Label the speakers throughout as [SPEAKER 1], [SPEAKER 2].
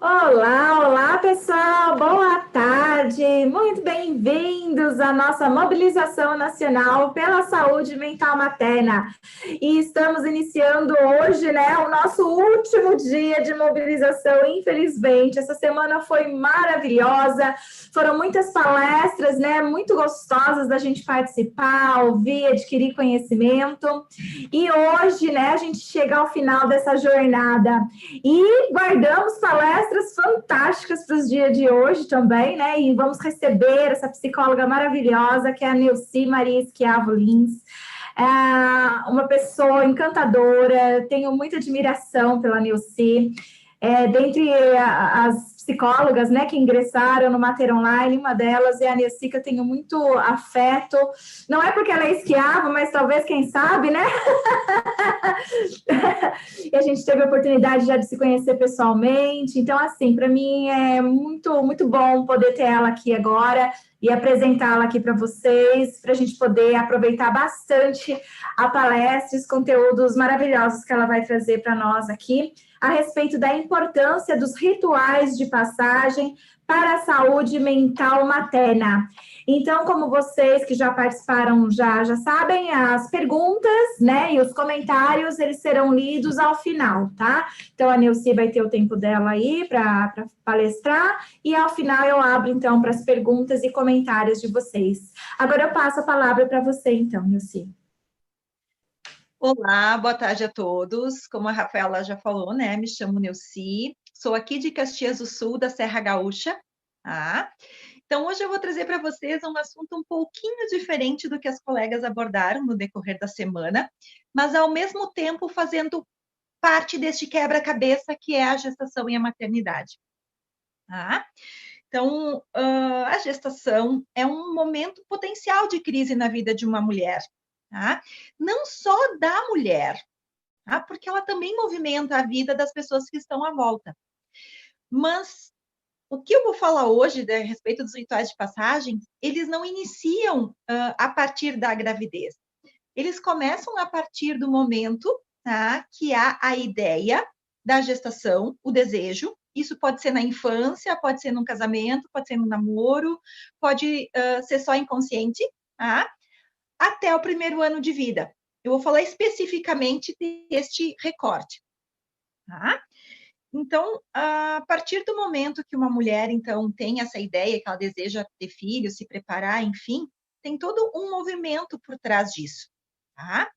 [SPEAKER 1] Olá, olá pessoal, boa tarde, muito bem-vindos à nossa mobilização nacional pela saúde mental materna. E estamos iniciando hoje, né, o nosso último dia de mobilização, infelizmente. Essa semana foi maravilhosa, foram muitas palestras, né, muito gostosas da gente participar, ouvir, adquirir conhecimento. E hoje, né, a gente chega ao final dessa jornada. E guardamos palestras fantásticas para os dias de hoje também, né? E vamos receber essa psicóloga maravilhosa, que é a Nilce Maria Schiavo Lins. É uma pessoa encantadora, tenho muita admiração pela Nilce. Dentre as psicólogas, né, que ingressaram no Mater Online, uma delas é a Nilce, que eu tenho muito afeto. Não é porque ela é esquiava, mas talvez, quem sabe, né? E a gente teve a oportunidade já de se conhecer pessoalmente. Então, assim, para mim é muito, muito bom poder ter ela aqui agora e apresentá-la aqui para vocês, para a gente poder aproveitar bastante a palestra, os conteúdos maravilhosos que ela vai trazer para nós aqui, a respeito da importância dos rituais de passagem para a saúde mental materna. Então, como vocês que já participaram já sabem, as perguntas, né, e os comentários, eles serão lidos ao final, tá? Então, a Nilce vai ter o tempo dela aí para palestrar, e ao final eu abro, então, para as perguntas e comentários de vocês. Agora eu passo a palavra para você, então, Nilce.
[SPEAKER 2] Olá, boa tarde a todos. Como a Rafaela já falou, né? Me chamo Nilce, sou aqui de Caxias do Sul, da Serra Gaúcha. Tá? Então, hoje eu vou trazer para vocês um assunto um pouquinho diferente do que as colegas abordaram no decorrer da semana, mas ao mesmo tempo fazendo parte deste quebra-cabeça que é a gestação e a maternidade. Tá? Então, a gestação é um momento potencial de crise na vida de uma mulher. Tá? Não só da mulher, tá? Porque ela também movimenta a vida das pessoas que estão à volta. Mas o que eu vou falar hoje a respeito dos rituais de passagem, eles não iniciam a partir da gravidez. Eles começam a partir do momento, tá, que há a ideia da gestação, o desejo. Isso pode ser na infância, pode ser no casamento, pode ser no namoro, pode ser só inconsciente, tá? Até o primeiro ano de vida. Eu vou falar especificamente deste recorte. Tá? Então, a partir do momento que uma mulher, então, tem essa ideia que ela deseja ter filhos, se preparar, enfim, tem todo um movimento por trás disso. Tá?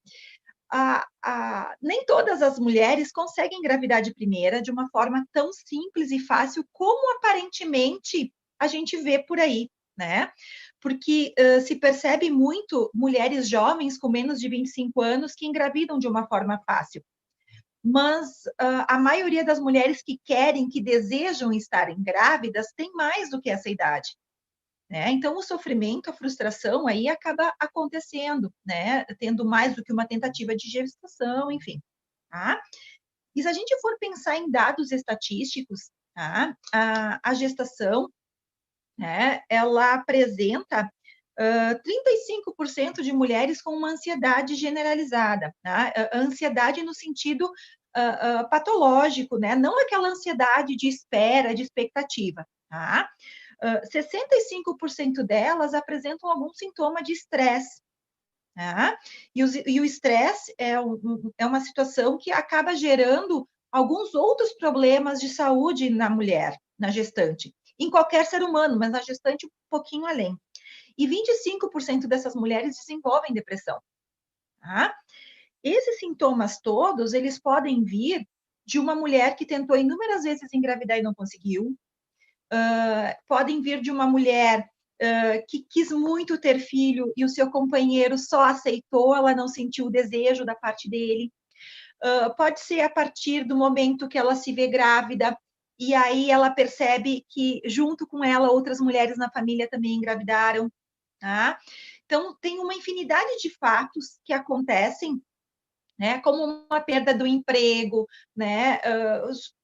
[SPEAKER 2] Nem todas as mulheres conseguem engravidar de primeira de uma forma tão simples e fácil como aparentemente a gente vê por aí, né? Porque se percebe muito mulheres jovens com menos de 25 anos que engravidam de uma forma fácil. Mas a maioria das mulheres que querem, que desejam estarem grávidas, tem mais do que essa idade. Né? Então, o sofrimento, a frustração aí acaba acontecendo, né? Tendo mais do que uma tentativa de gestação, enfim. Tá? E se a gente for pensar em dados estatísticos, tá? A gestação, né, ela apresenta 35% de mulheres com uma ansiedade generalizada, tá? Ansiedade no sentido patológico, né? Não aquela ansiedade de espera, de expectativa, tá? 65% delas apresentam algum sintoma de estresse, tá? E o estresse é uma situação que acaba gerando alguns outros problemas de saúde na mulher, na gestante, em qualquer ser humano, mas na gestante um pouquinho além. E 25% dessas mulheres desenvolvem depressão. Tá? Esses sintomas todos, eles podem vir de uma mulher que tentou inúmeras vezes engravidar e não conseguiu, podem vir de uma mulher que quis muito ter filho e o seu companheiro só aceitou, ela não sentiu o desejo da parte dele. Pode ser a partir do momento que ela se vê grávida e aí ela percebe que junto com ela outras mulheres na família também engravidaram. Tá? Então, tem uma infinidade de fatos que acontecem, né, como uma perda do emprego, né,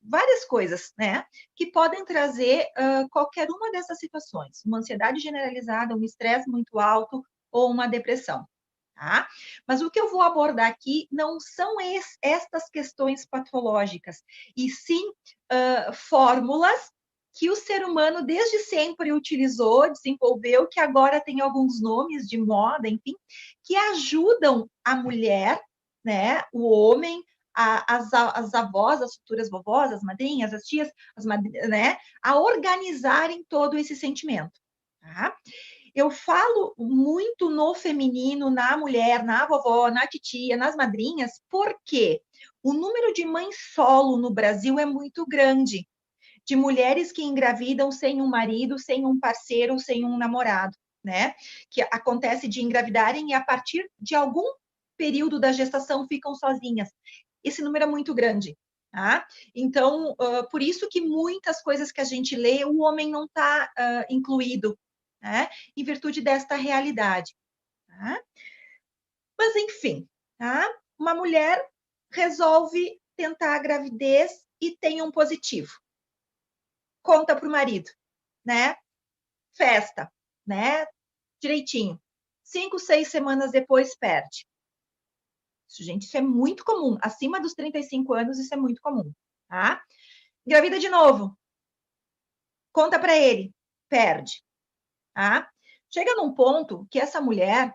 [SPEAKER 2] várias coisas, né, que podem trazer qualquer uma dessas situações, uma ansiedade generalizada, um estresse muito alto ou uma depressão. tá? Mas o que eu vou abordar aqui não são estas questões patológicas, e sim fórmulas que o ser humano desde sempre utilizou, desenvolveu, que agora tem alguns nomes de moda, enfim, que ajudam a mulher, né, o homem, as avós, as futuras vovós, as madrinhas, as tias, né, a organizarem todo esse sentimento. Tá? Eu falo muito no feminino, na mulher, na vovó, na titia, nas madrinhas, porque o número de mães solo no Brasil é muito grande, de mulheres que engravidam sem um marido, sem um parceiro, sem um namorado, né? Que acontece de engravidarem e a partir de algum período da gestação ficam sozinhas. Esse número é muito grande, tá? Então, por isso que muitas coisas que a gente lê, o homem não está incluído, né? Em virtude desta realidade, tá? Mas, enfim, tá? Uma mulher resolve tentar a gravidez e tem um positivo. Conta para o marido, né? Festa, né? Direitinho. 5, 6 semanas depois perde. Isso, gente, isso é muito comum. Acima dos 35 anos, isso é muito comum, tá? Engravida de novo. Conta para ele. Perde, tá? Chega num ponto que essa mulher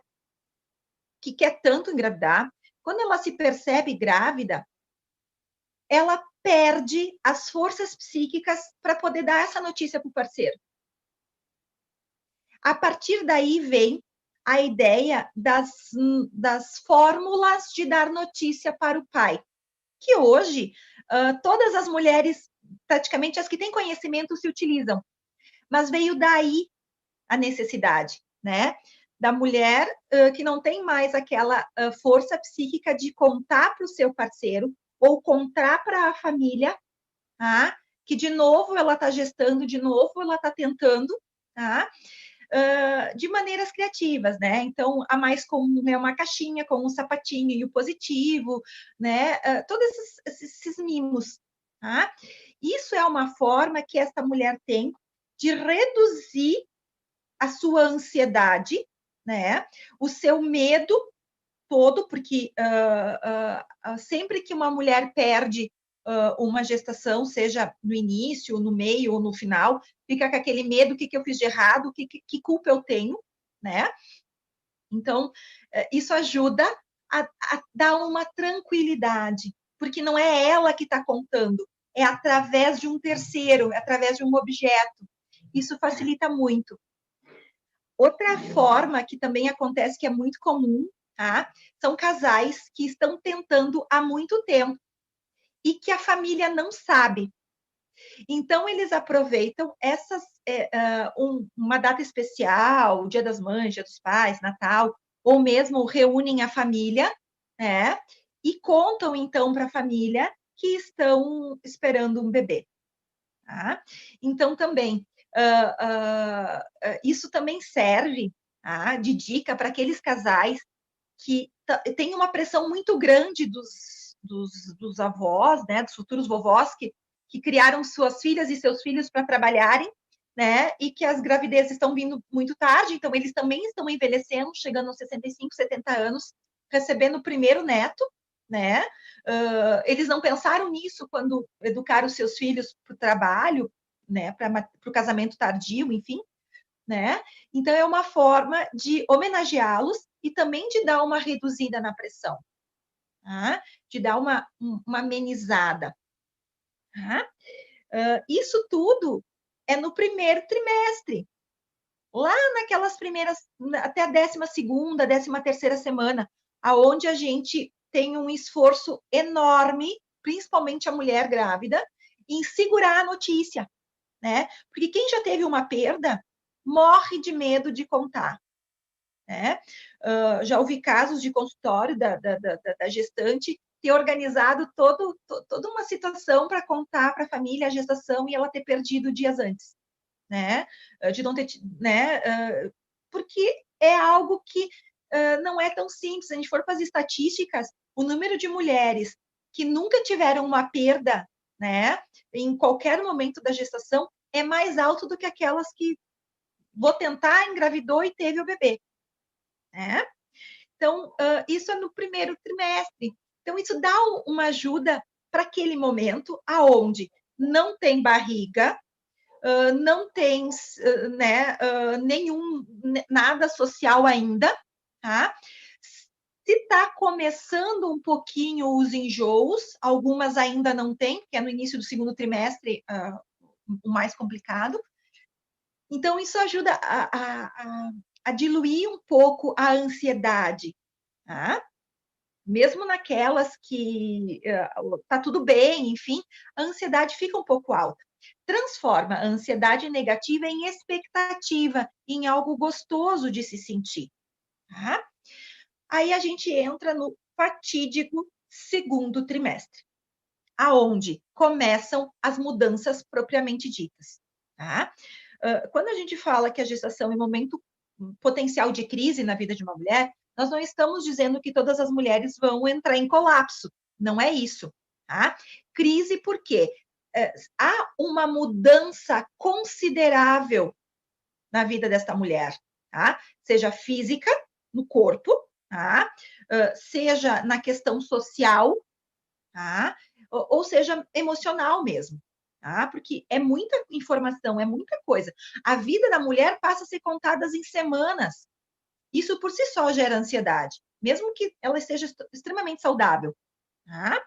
[SPEAKER 2] que quer tanto engravidar, quando ela se percebe grávida, ela perde as forças psíquicas para poder dar essa notícia para o parceiro. A partir daí vem a ideia das fórmulas de dar notícia para o pai, que hoje todas as mulheres, praticamente as que têm conhecimento, se utilizam. Mas veio daí a necessidade, né? Da mulher que não tem mais aquela força psíquica de contar para o seu parceiro ou contar para a família, tá? Que de novo ela está gestando, de novo ela está tentando, tá? De maneiras criativas, né? Então, a mais comum é uma caixinha com um sapatinho e o positivo, né? Todos esses mimos, tá? Isso é uma forma que essa mulher tem de reduzir a sua ansiedade, né? O seu medo todo, porque sempre que uma mulher perde uma gestação, seja no início, no meio ou no final, fica com aquele medo, o que eu fiz de errado, que culpa eu tenho, né? Então, isso ajuda a dar uma tranquilidade, porque não é ela que está contando, é através de um terceiro, é através de um objeto. Isso facilita muito. Outra forma que também acontece, que é muito comum, tá? São casais que estão tentando há muito tempo e que a família não sabe. Então, eles aproveitam uma data especial, Dia das Mães, Dia dos Pais, Natal, ou mesmo reúnem a família, né? E contam, então, para a família que estão esperando um bebê. Tá? Então, também, isso também serve de dica para aqueles casais que têm uma pressão muito grande dos avós, né, dos futuros vovós, que criaram suas filhas e seus filhos para trabalharem, né, e que as gravidezes estão vindo muito tarde, então eles também estão envelhecendo, chegando aos 65, 70 anos, recebendo o primeiro neto, né? Eles não pensaram nisso quando educaram seus filhos para o trabalho, né, para o casamento tardio, enfim, né? Então é uma forma de homenageá-los e também de dar uma reduzida na pressão, tá? De dar uma amenizada. Tá? Isso tudo é no primeiro trimestre, lá naquelas primeiras, até a 12ª, 13ª semana, aonde a gente tem um esforço enorme, principalmente a mulher grávida, em segurar a notícia, né? Porque quem já teve uma perda morre de medo de contar, né? Já ouvi casos de consultório da gestante ter organizado toda uma situação para contar para a família a gestação e ela ter perdido dias antes, né? De não ter, né? Porque é algo que não é tão simples. Se a gente for fazer estatísticas, o número de mulheres que nunca tiveram uma perda, né, em qualquer momento da gestação, é mais alto do que aquelas que vou tentar, engravidou e teve o bebê, né? Então, isso é no primeiro trimestre. Então, isso dá uma ajuda para aquele momento aonde não tem barriga, não tem, né, nada social ainda, tá? Se está começando um pouquinho os enjoos, algumas ainda não têm, porque é no início do segundo trimestre o mais complicado. Então, isso ajuda a diluir um pouco a ansiedade, tá? Mesmo naquelas que tá tudo bem, enfim, a ansiedade fica um pouco alta. Transforma a ansiedade negativa em expectativa, em algo gostoso de se sentir, tá? Aí a gente entra no fatídico segundo trimestre, aonde começam as mudanças propriamente ditas, tá? Quando a gente fala que a gestação é um momento potencial de crise na vida de uma mulher, nós não estamos dizendo que todas as mulheres vão entrar em colapso. Não é isso, tá? Crise porque há uma mudança considerável na vida desta mulher, tá? Seja física, no corpo, tá? Seja na questão social, tá? Ou seja, emocional mesmo, tá? Porque é muita informação, é muita coisa. A vida da mulher passa a ser contada em semanas. Isso por si só gera ansiedade, mesmo que ela esteja extremamente saudável, tá?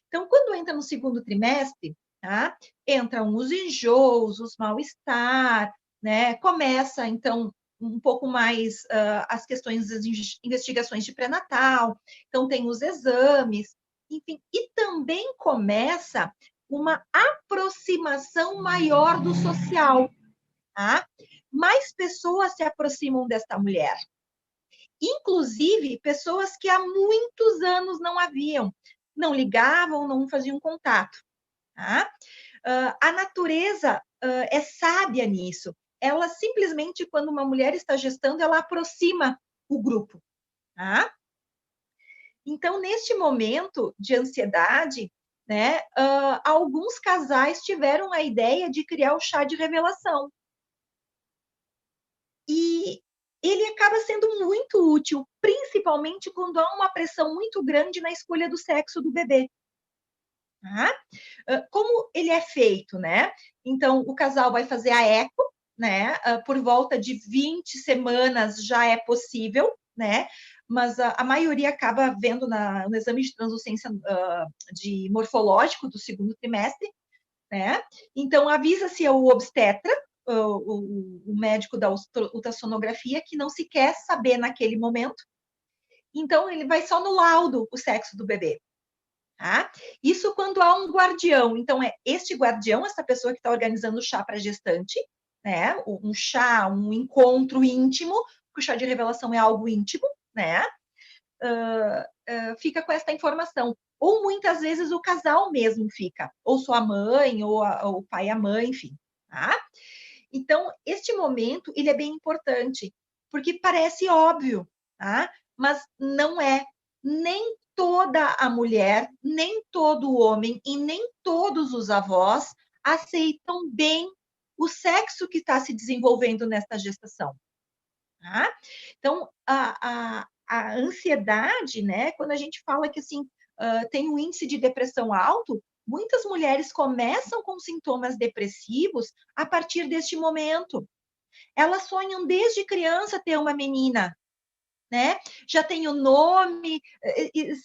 [SPEAKER 2] Então, quando entra no segundo trimestre, tá? Entram os enjoos, os mal-estar, né? Começa, então, um pouco mais as questões das investigações de pré-natal, então tem os exames, enfim, e também começa uma aproximação maior do social, tá? Mais pessoas se aproximam desta mulher, inclusive pessoas que há muitos anos não haviam, não ligavam, não faziam contato, tá? A natureza é sábia nisso. Ela simplesmente, quando uma mulher está gestando, ela aproxima o grupo, tá? Então, neste momento de ansiedade, né, alguns casais tiveram a ideia de criar o chá de revelação. E ele acaba sendo muito útil, principalmente quando há uma pressão muito grande na escolha do sexo do bebê. Tá? Como ele é feito, né? Então, o casal vai fazer a eco, né? Por volta de 20 semanas já é possível, né? Mas a maioria acaba vendo no exame de translucência de morfológico do segundo trimestre, né? Então, avisa-se ao obstetra, o médico da ultrassonografia, que não se quer saber naquele momento. Então, ele vai só no laudo o sexo do bebê. Tá? Isso quando há um guardião. Então, é este guardião, essa pessoa que está organizando o chá para gestante, né? Um chá, um encontro íntimo, porque o chá de revelação é algo íntimo, né? Fica com esta informação. Ou muitas vezes o casal mesmo fica, ou sua mãe, ou o pai e a mãe, enfim. Tá? Então, este momento, ele é bem importante, porque parece óbvio, tá? Mas não é. Nem toda a mulher, nem todo o homem e nem todos os avós aceitam bem o sexo que está se desenvolvendo nesta gestação. Tá? Então, a ansiedade, né? Quando a gente fala que assim tem um índice de depressão alto, muitas mulheres começam com sintomas depressivos a partir deste momento. Elas sonham desde criança ter uma menina, né? Já tem o nome,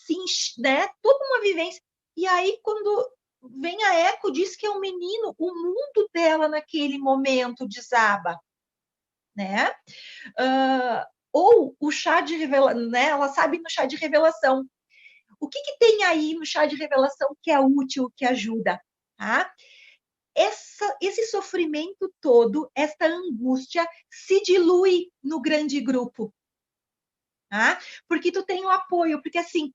[SPEAKER 2] sim, né? Toda uma vivência. E aí, quando vem a eco, diz que é um menino, o mundo dela naquele momento desaba, né? Ou o chá de revelação, né? Ela sabe no chá de revelação. O que tem aí no chá de revelação que é útil, que ajuda? Tá? Esse sofrimento todo, essa angústia, se dilui no grande grupo. Tá? Porque tu tem o apoio, porque assim,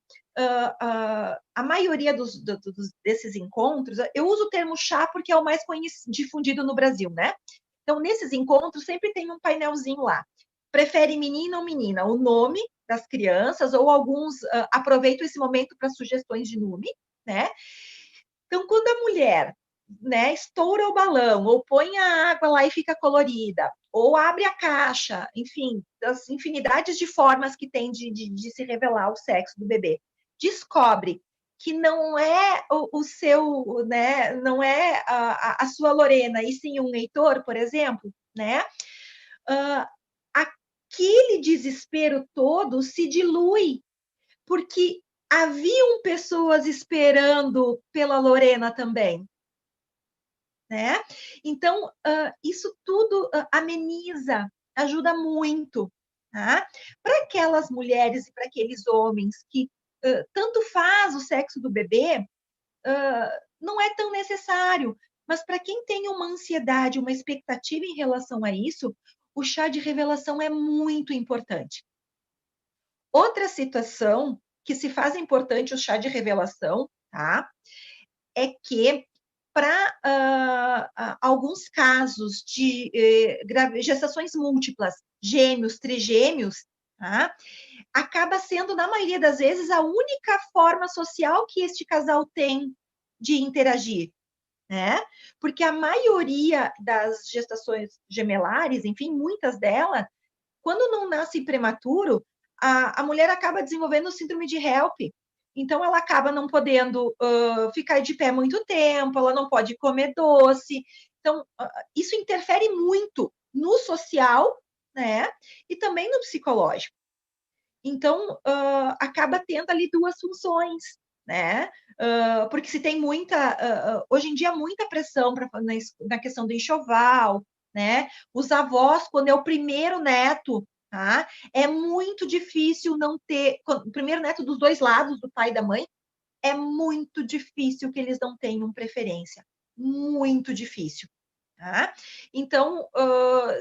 [SPEAKER 2] a maioria desses encontros, eu uso o termo chá porque é o mais difundido no Brasil, né? Então, nesses encontros, sempre tem um painelzinho lá. Prefere menina ou menina? O nome das crianças, ou alguns aproveitam esse momento para sugestões de nome, né? Então, quando a mulher, né, estoura o balão, ou põe a água lá e fica colorida, ou abre a caixa, enfim, das infinidades de formas que tem de se revelar o sexo do bebê. Descobre que não é o seu, né, não é a sua Lorena, e sim um Heitor, por exemplo, né? Aquele desespero todo se dilui, porque haviam pessoas esperando pela Lorena também, né? Então, isso tudo ameniza, ajuda muito, tá? Para aquelas mulheres e para aqueles homens que tanto faz o sexo do bebê, não é tão necessário. Mas para quem tem uma ansiedade, uma expectativa em relação a isso, o chá de revelação é muito importante. Outra situação que se faz importante o chá de revelação, tá? É que para alguns casos de gestações múltiplas, gêmeos, trigêmeos, tá? Acaba sendo, na maioria das vezes, a única forma social que este casal tem de interagir, né? Porque a maioria das gestações gemelares, enfim, muitas delas, quando não nasce prematuro, a mulher acaba desenvolvendo síndrome de HELP. Então, ela acaba não podendo ficar de pé muito tempo, ela não pode comer doce. Então, isso interfere muito no social, né? E também no psicológico. Então, acaba tendo ali duas funções, né? Porque se tem muita, hoje em dia, muita pressão na questão do enxoval, né? Os avós, quando é o primeiro neto, tá? É muito difícil não ter, o primeiro neto dos dois lados, do pai e da mãe, é muito difícil que eles não tenham preferência. Muito difícil, tá? Então,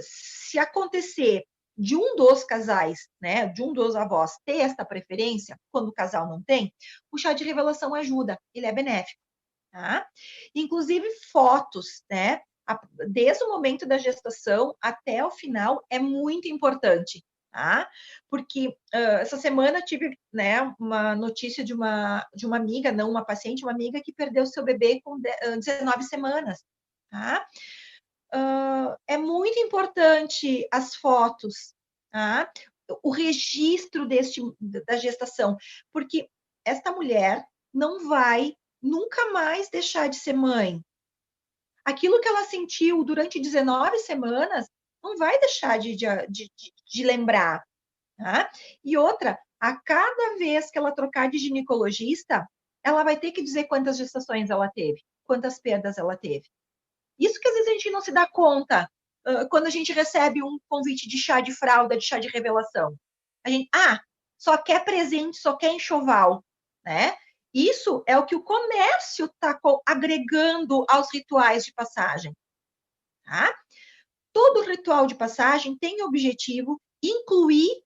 [SPEAKER 2] se acontecer de um dos casais, né, de um dos avós ter esta preferência, quando o casal não tem, o chá de revelação ajuda, ele é benéfico, tá? Inclusive fotos, né, desde o momento da gestação até o final é muito importante, tá? Porque essa semana tive, né, uma notícia de uma amiga, não uma paciente, uma amiga que perdeu seu bebê com 19 semanas, tá? É muito importante as fotos, tá? O registro da gestação, porque esta mulher não vai nunca mais deixar de ser mãe. Aquilo que ela sentiu durante 19 semanas não vai deixar de lembrar, tá? E outra, a cada vez que ela trocar de ginecologista, ela vai ter que dizer quantas gestações ela teve, quantas perdas ela teve. Isso que às vezes a gente não se dá conta quando a gente recebe um convite de chá de fralda, de chá de revelação. A gente, só quer presente, só quer enxoval, né? Isso é o que o comércio está agregando aos rituais de passagem, tá? Todo ritual de passagem tem o objetivo incluir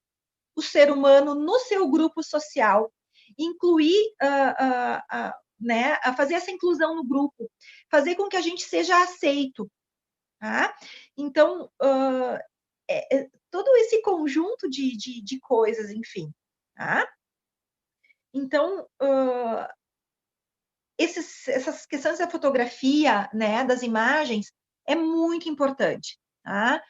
[SPEAKER 2] o ser humano no seu grupo social, incluir né, a fazer essa inclusão no grupo, fazer com que a gente seja aceito, tá? Então, todo esse conjunto de coisas, enfim, tá? Então, essas questões da fotografia, né, das imagens, é muito importante, tá?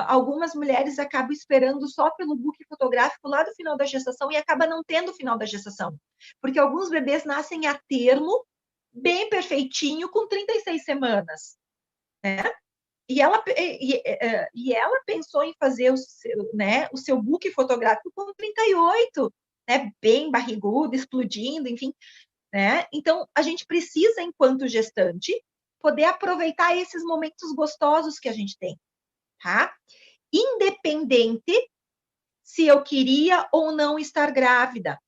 [SPEAKER 2] Algumas mulheres acabam esperando só pelo book fotográfico lá do final da gestação e acaba não tendo o final da gestação, porque alguns bebês nascem a termo, bem perfeitinho, com 36 semanas, né? E ela pensou em fazer o seu book fotográfico com 38, né? Bem barrigudo, explodindo, enfim, né? Então, a gente precisa, enquanto gestante, poder aproveitar esses momentos gostosos que a gente tem, tá? Independente se eu queria ou não estar grávida,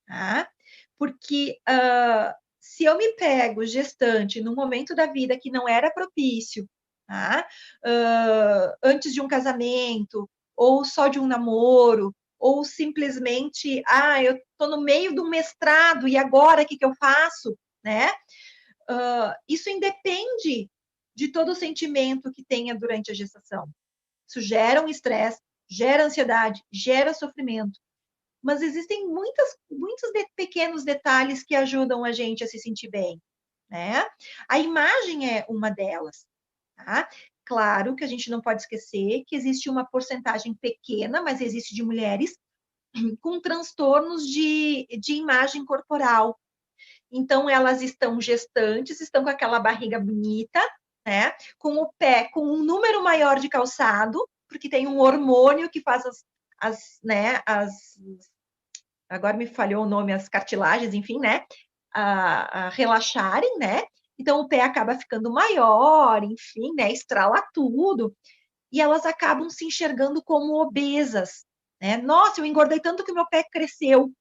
[SPEAKER 2] tá? Porque se eu me pego gestante num momento da vida que não era propício, tá? Antes de um casamento, ou só de um namoro, ou simplesmente, eu estou no meio do mestrado e agora o que eu faço, né? Isso independe de todo o sentimento que tenha durante a gestação. Isso gera um estresse, gera ansiedade, gera sofrimento. Mas existem muitos pequenos detalhes que ajudam a gente a se sentir bem, né? A imagem é uma delas, tá? claro que a gente não pode esquecer que existe uma porcentagem pequena, mas existe de mulheres com transtornos de imagem corporal. Então, elas estão gestantes, estão com aquela barriga bonita, né? Com o pé com um número maior de calçado, porque tem um hormônio que faz agora me falhou o nome, as cartilagens, enfim, né? A relaxarem, né? Então, o pé acaba ficando maior, enfim, né? Estrala tudo. E elas acabam se enxergando como obesas, né? Nossa, eu engordei tanto que meu pé cresceu.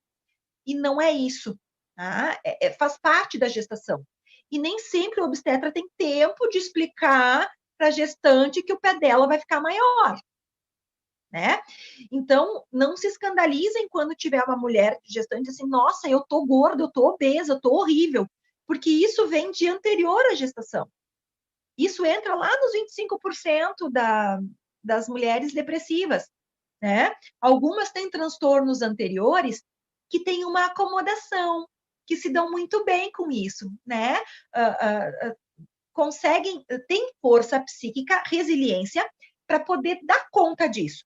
[SPEAKER 2] E não é isso, tá? Faz parte da gestação. E nem sempre o obstetra tem tempo de explicar para a gestante que o pé dela vai ficar maior, né? Então, não se escandalizem quando tiver uma mulher gestante assim, nossa, eu tô gorda, eu tô obesa, eu tô horrível, porque isso vem de anterior à gestação. Isso entra lá nos 25% das mulheres depressivas, né? Algumas têm transtornos anteriores que têm uma acomodação, que se dão muito bem com isso, né? Conseguem, têm força psíquica, resiliência para poder dar conta disso.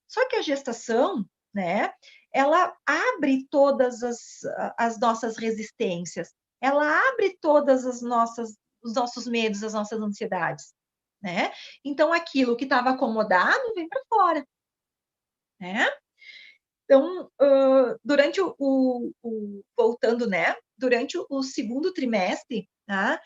[SPEAKER 2] Só que a gestação, né, ela abre todas as nossas resistências, ela abre todas os nossos medos, as nossas ansiedades, né? Então, aquilo que estava acomodado vem para fora, né? Então, durante voltando, né? Durante o segundo trimestre, tá?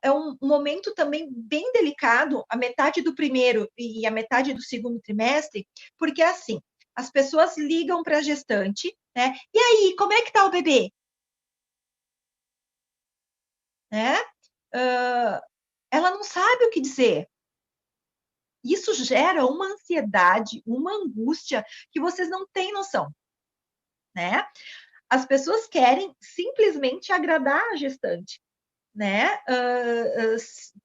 [SPEAKER 2] É um momento também bem delicado, a metade do primeiro e a metade do segundo trimestre, porque assim, as pessoas ligam para a gestante, né? E aí, como é que tá o bebê? Né? Ela não sabe o que dizer. Isso gera uma ansiedade, uma angústia que vocês não têm noção, né? As pessoas querem simplesmente agradar a gestante, né?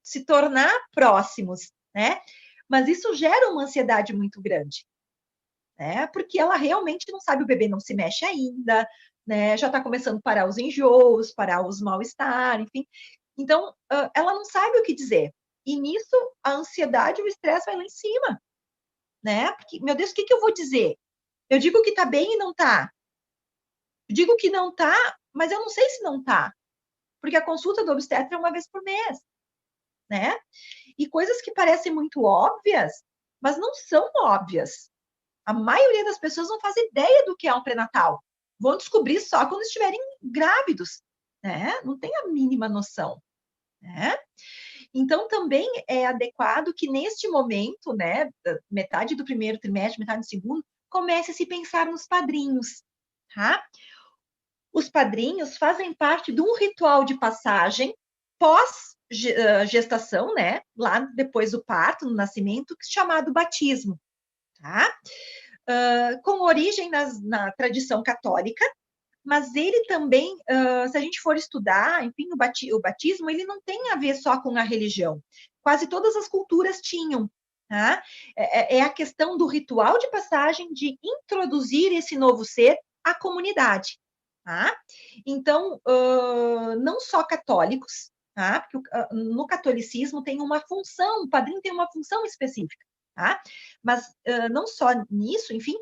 [SPEAKER 2] Se tornar próximos, né? Mas isso gera uma ansiedade muito grande, né? Porque ela realmente não sabe, o bebê não se mexe ainda, né? Já está começando a parar os enjoos, parar os mal-estar, enfim. Então, ela não sabe o que dizer. E nisso, a ansiedade e o estresse vai lá em cima, né? Porque, meu Deus, o que eu vou dizer? Eu digo que está bem e não está. Eu digo que não está, mas eu não sei se não está. Porque a consulta do obstetra é uma vez por mês, né? E coisas que parecem muito óbvias, mas não são óbvias. A maioria das pessoas não faz ideia do que é um pré-natal. Vão descobrir só quando estiverem grávidos, né? Não tem a mínima noção, né? Então, também é adequado que neste momento, né, metade do primeiro trimestre, metade do segundo, comece a se pensar nos padrinhos, tá? Os padrinhos fazem parte de um ritual de passagem pós-gestação, né? Lá depois do parto, no nascimento, chamado batismo, tá? Com origem na tradição católica, mas ele também, se a gente for estudar, enfim, o batismo, ele não tem a ver só com a religião. Quase todas as culturas tinham, tá? É a questão do ritual de passagem, de introduzir esse novo ser à comunidade, tá? Então, não só católicos, tá? Porque no catolicismo tem uma função, o padrinho tem uma função específica, tá? Mas não só nisso, enfim,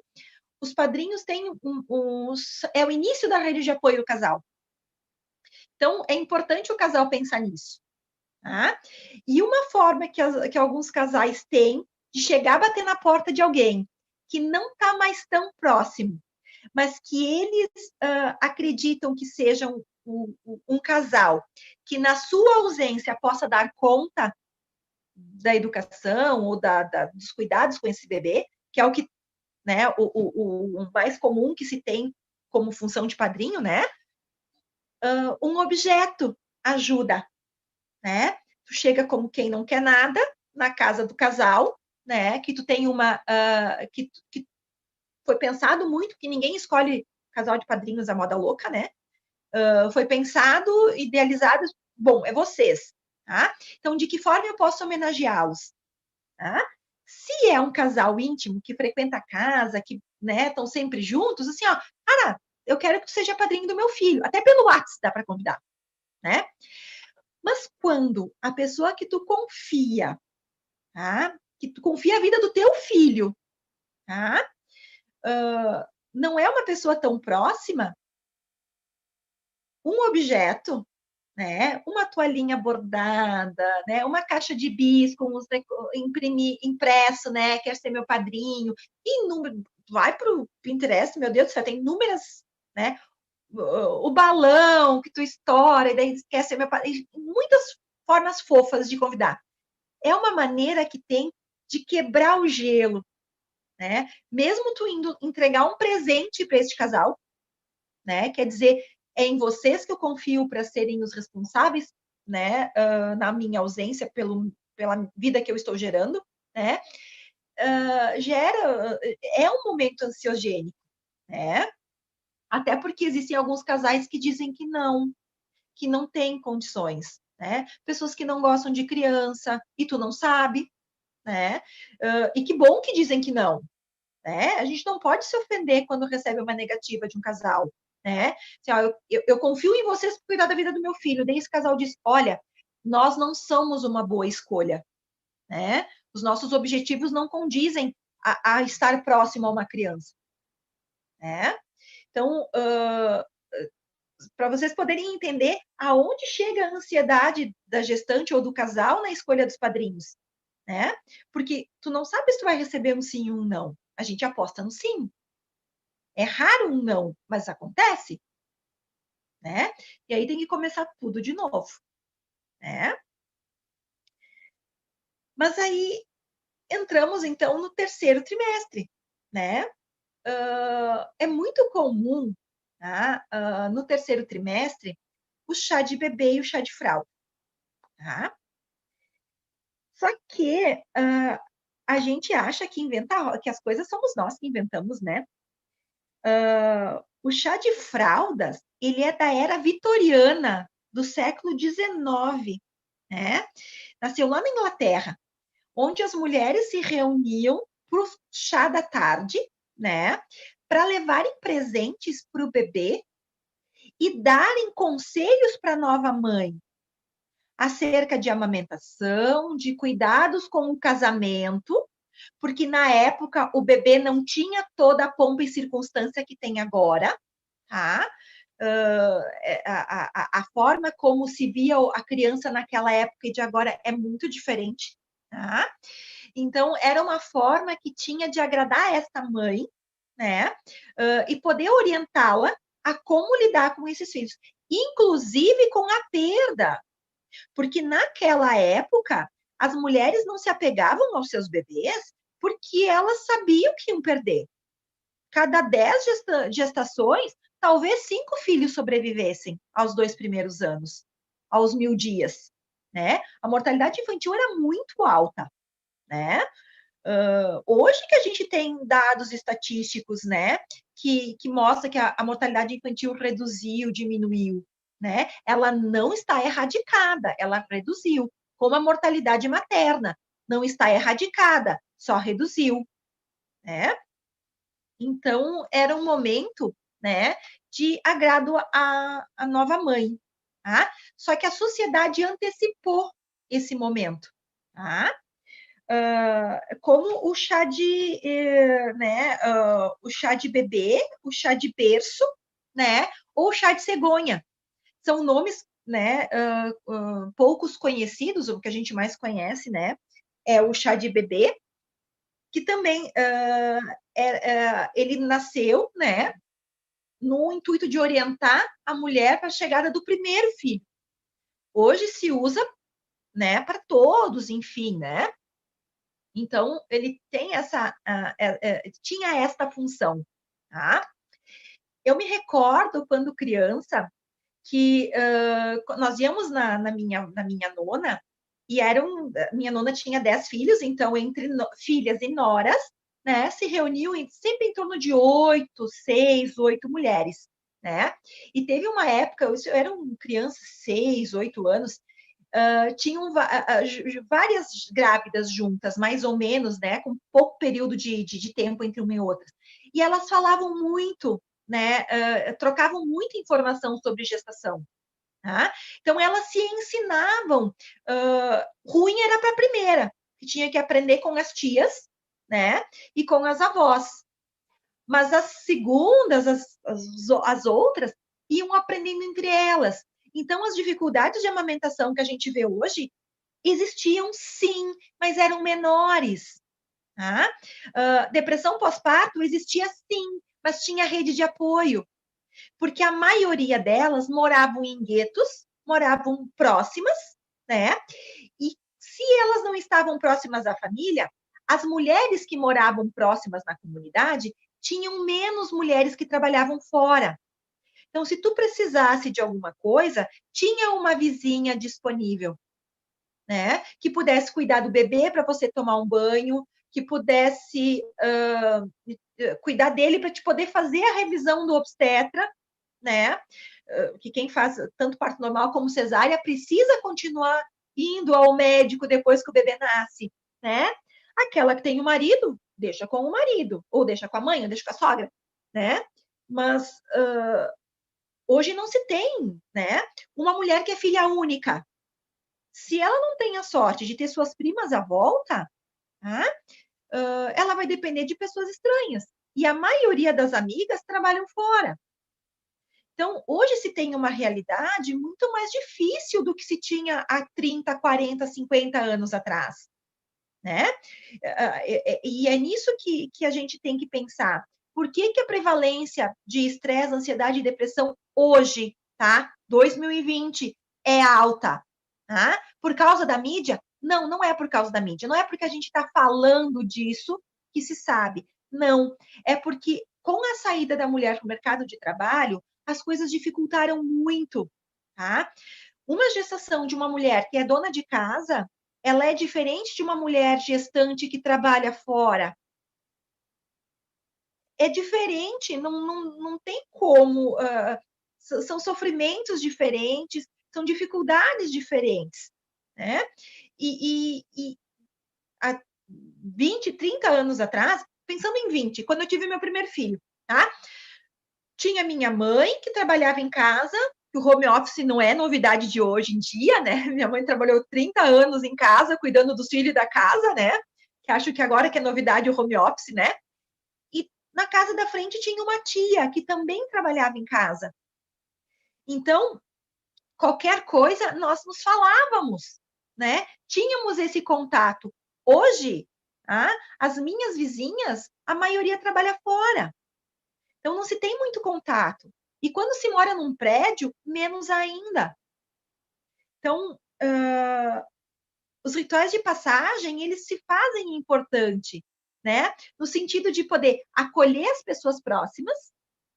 [SPEAKER 2] os padrinhos têm é o início da rede de apoio do casal. Então, é importante o casal pensar nisso, tá? E uma forma que alguns casais têm de chegar a bater na porta de alguém que não está mais tão próximo, mas que eles acreditam que sejam um casal que, na sua ausência, possa dar conta da educação ou dos cuidados com esse bebê, que é o que, né, o mais comum que se tem como função de padrinho, né? Um objeto ajuda, né? Tu chega como quem não quer nada na casa do casal, né? Que tu tem que foi pensado muito, que ninguém escolhe casal de padrinhos à moda louca, né? Foi pensado, idealizado, bom, é vocês, tá? Então, de que forma eu posso homenageá-los? Tá? Se é um casal íntimo que frequenta a casa, que, né, estão sempre juntos, assim, ó, cara, eu quero que tu seja padrinho do meu filho, até pelo WhatsApp dá para convidar, né? Mas quando a pessoa que tu confia tá? Que tu confia a vida do teu filho, tá? Não é uma pessoa tão próxima, um objeto, né? Uma toalhinha bordada, né? Uma caixa de bis com os impresso, né? Quer ser meu padrinho. Vai para o Pinterest, meu Deus do céu, tem inúmeras, né? O balão que tu estoura e daí quer ser meu padrinho. Muitas formas fofas de convidar. É uma maneira que tem de quebrar o gelo, né? Mesmo tu indo entregar um presente para este casal, né? Quer dizer, é em vocês que eu confio para serem os responsáveis, né? Na minha ausência, pela vida que eu estou gerando, né? É um momento ansiogênico, né? Até porque existem alguns casais que dizem que não têm condições, né? Pessoas que não gostam de criança e tu não sabe, né? E que bom que dizem que não, né? A gente não pode se ofender quando recebe uma negativa de um casal, né? Assim, ó, eu confio em vocês para cuidar da vida do meu filho. Daí esse casal diz: olha, nós não somos uma boa escolha, né? Os nossos objetivos não condizem a estar próximo a uma criança, né? Então, para vocês poderem entender aonde chega a ansiedade da gestante ou do casal na escolha dos padrinhos, né? Porque tu não sabe se tu vai receber um sim ou um não. A gente aposta no sim. É raro um não, mas acontece, né? E aí tem que começar tudo de novo, né? Mas aí entramos então no terceiro trimestre, né? É muito comum, tá? No terceiro trimestre, o chá de bebê e o chá de fralda, tá? Só que a gente acha que as coisas somos nós que inventamos, né? O chá de fraldas, ele é da era vitoriana, do século XIX, né? Nasceu lá na Inglaterra, onde as mulheres se reuniam para o chá da tarde, né? Para levarem presentes para o bebê e darem conselhos para a nova mãe acerca de amamentação, de cuidados com o casamento, porque na época o bebê não tinha toda a pompa e circunstância que tem agora, tá? A forma como se via a criança naquela época e de agora é muito diferente, tá? Então, era uma forma que tinha de agradar esta mãe, né? E poder orientá-la a como lidar com esses filhos, inclusive com a perda, porque naquela época as mulheres não se apegavam aos seus bebês porque elas sabiam que iam perder. Cada 10 gestações, talvez 5 filhos sobrevivessem aos 2 primeiros anos, aos 1000 dias, né? A mortalidade infantil era muito alta, né? Hoje que a gente tem dados estatísticos, né, que mostra que a mortalidade infantil reduziu, diminuiu, né? Ela não está erradicada, ela reduziu, como a mortalidade materna não está erradicada, só reduziu, né? Então, era um momento, né, de agrado à nova mãe, tá? Só que a sociedade antecipou esse momento, tá? Como o chá de, né, o chá de bebê, o chá de berço, né, ou o chá de cegonha. São nomes, né, poucos conhecidos, o que a gente mais conhece, né, é o chá de bebê, que também ele nasceu, né, no intuito de orientar a mulher para a chegada do primeiro filho. Hoje se usa, né, para todos, enfim, né? Então, ele tem tinha esta função, tá? Eu me recordo, quando criança, que nós íamos na minha nona, e minha nona tinha 10 filhos, então, entre filhas e noras, né, se reuniam sempre em torno de 8, 6, 8 mulheres, né? E teve uma época, eu era uma criança, 6, 8 anos, tinham várias grávidas juntas, mais ou menos, né, com pouco período de tempo entre uma e outra. E elas falavam muito, né, trocavam muita informação sobre gestação. Tá? Então, elas se ensinavam. Ruim era para a primeira, que tinha que aprender com as tias, né? E com as avós. Mas as segundas, as outras, iam aprendendo entre elas. Então, as dificuldades de amamentação que a gente vê hoje existiam sim, mas eram menores. Tá? Depressão pós-parto existia sim, mas tinha rede de apoio, porque a maioria delas moravam em guetos, moravam próximas, né? E se elas não estavam próximas à família, as mulheres que moravam próximas na comunidade tinham menos mulheres que trabalhavam fora. Então, se tu precisasse de alguma coisa, tinha uma vizinha disponível, né? Que pudesse cuidar do bebê para você tomar um banho, que pudesse cuidar dele para te poder fazer a revisão do obstetra, né? Que quem faz tanto parto normal como cesárea precisa continuar indo ao médico depois que o bebê nasce, né? Aquela que tem o marido, deixa com o marido, ou deixa com a mãe, ou deixa com a sogra, né? Mas hoje não se tem, né? Uma mulher que é filha única. Se ela não tem a sorte de ter suas primas à volta, tá? Ela vai depender de pessoas estranhas. E a maioria das amigas trabalham fora. Então, hoje se tem uma realidade muito mais difícil do que se tinha há 30, 40, 50 anos atrás, né? E é nisso que a gente tem que pensar. Por que a prevalência de estresse, ansiedade e depressão hoje, tá? 2020, é alta, tá? Por causa da mídia? Não, não é por causa da mídia. Não é porque a gente está falando disso que se sabe. Não, é porque com a saída da mulher para o mercado de trabalho, as coisas dificultaram muito, tá? Uma gestação de uma mulher que é dona de casa, ela é diferente de uma mulher gestante que trabalha fora. É diferente, não tem como. São sofrimentos diferentes, são dificuldades diferentes, né? E há 20, 30 anos atrás, pensando em 20, quando eu tive meu primeiro filho, tá? Tinha minha mãe, que trabalhava em casa, que o home office não é novidade de hoje em dia, né? Minha mãe trabalhou 30 anos em casa, cuidando dos filhos da casa, né? Que acho que agora que é novidade o home office, né? E na casa da frente tinha uma tia, que também trabalhava em casa. Então, qualquer coisa, nós nos falávamos, né? Tínhamos esse contato. Hoje, as minhas vizinhas, a maioria trabalha fora. Então, não se tem muito contato. E quando se mora num prédio, menos ainda. Então, os rituais de passagem, eles se fazem importante, né? No sentido de poder acolher as pessoas próximas,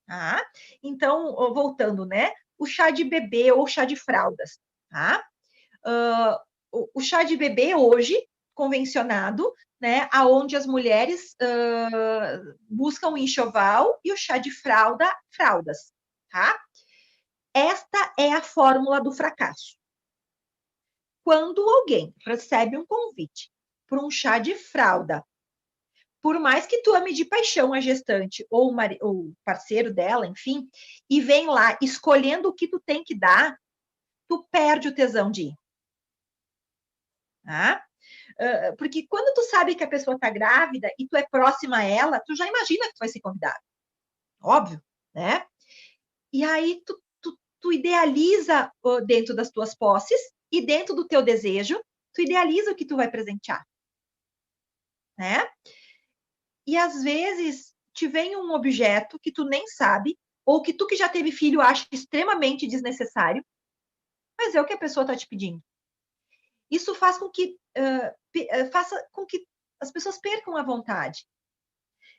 [SPEAKER 2] tá? Então, voltando, né? O chá de bebê ou chá de fraldas, tá? O chá de bebê hoje, convencionado, né? Aonde as mulheres buscam o enxoval e o chá de fraldas, tá? Esta é a fórmula do fracasso. Quando alguém recebe um convite para um chá de fralda, por mais que tu ame de paixão a gestante ou o parceiro dela, enfim, e vem lá escolhendo o que tu tem que dar, tu perde o tesão de ir. Tá? Porque quando tu sabe que a pessoa está grávida e tu é próxima a ela, tu já imagina que tu vai ser convidado. Óbvio, né? E aí tu idealiza dentro das tuas posses e dentro do teu desejo, tu idealiza o que tu vai presentear. Né? E às vezes te vem um objeto que tu nem sabe, ou que tu que já teve filho acha extremamente desnecessário, mas é o que a pessoa está te pedindo. Isso faz com que faça com que as pessoas percam a vontade.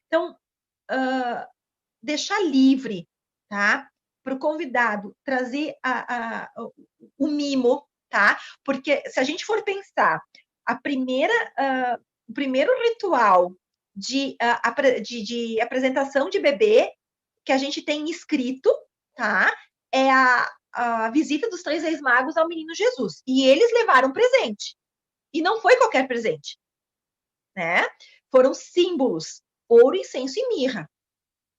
[SPEAKER 2] Então, deixar livre, tá? Para o convidado trazer o mimo, tá? Porque se a gente for pensar, o primeiro ritual de apresentação de bebê que a gente tem escrito, tá? É a visita dos 3 Reis Magos ao menino Jesus. E eles levaram presente. E não foi qualquer presente, né? Foram símbolos, ouro, incenso e mirra.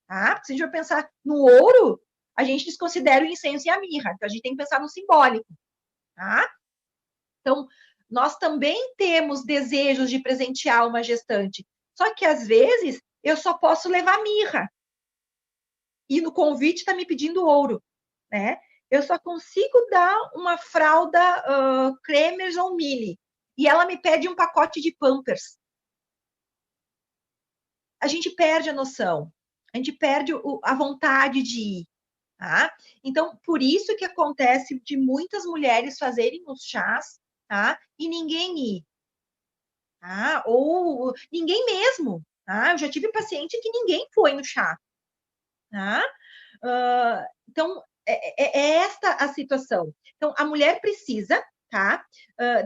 [SPEAKER 2] Tá? Se a gente for pensar no ouro, a gente desconsidera o incenso e a mirra. Então, a gente tem que pensar no simbólico. Tá? Então, Nós também temos desejos de presentear uma gestante. Só que, às vezes, eu só posso levar mirra. E no convite está me pedindo ouro, né? Eu só consigo dar uma fralda Cremers ou Mili. E ela me pede um pacote de Pampers. A gente perde a noção. A gente perde a vontade de ir. Tá? Então, por isso que acontece de muitas mulheres fazerem os chás, tá? E ninguém ir. Tá? Ou ninguém mesmo. Tá? Eu já tive paciente que ninguém foi no chá. Tá? Então, é esta a situação. Então, a mulher precisa, tá?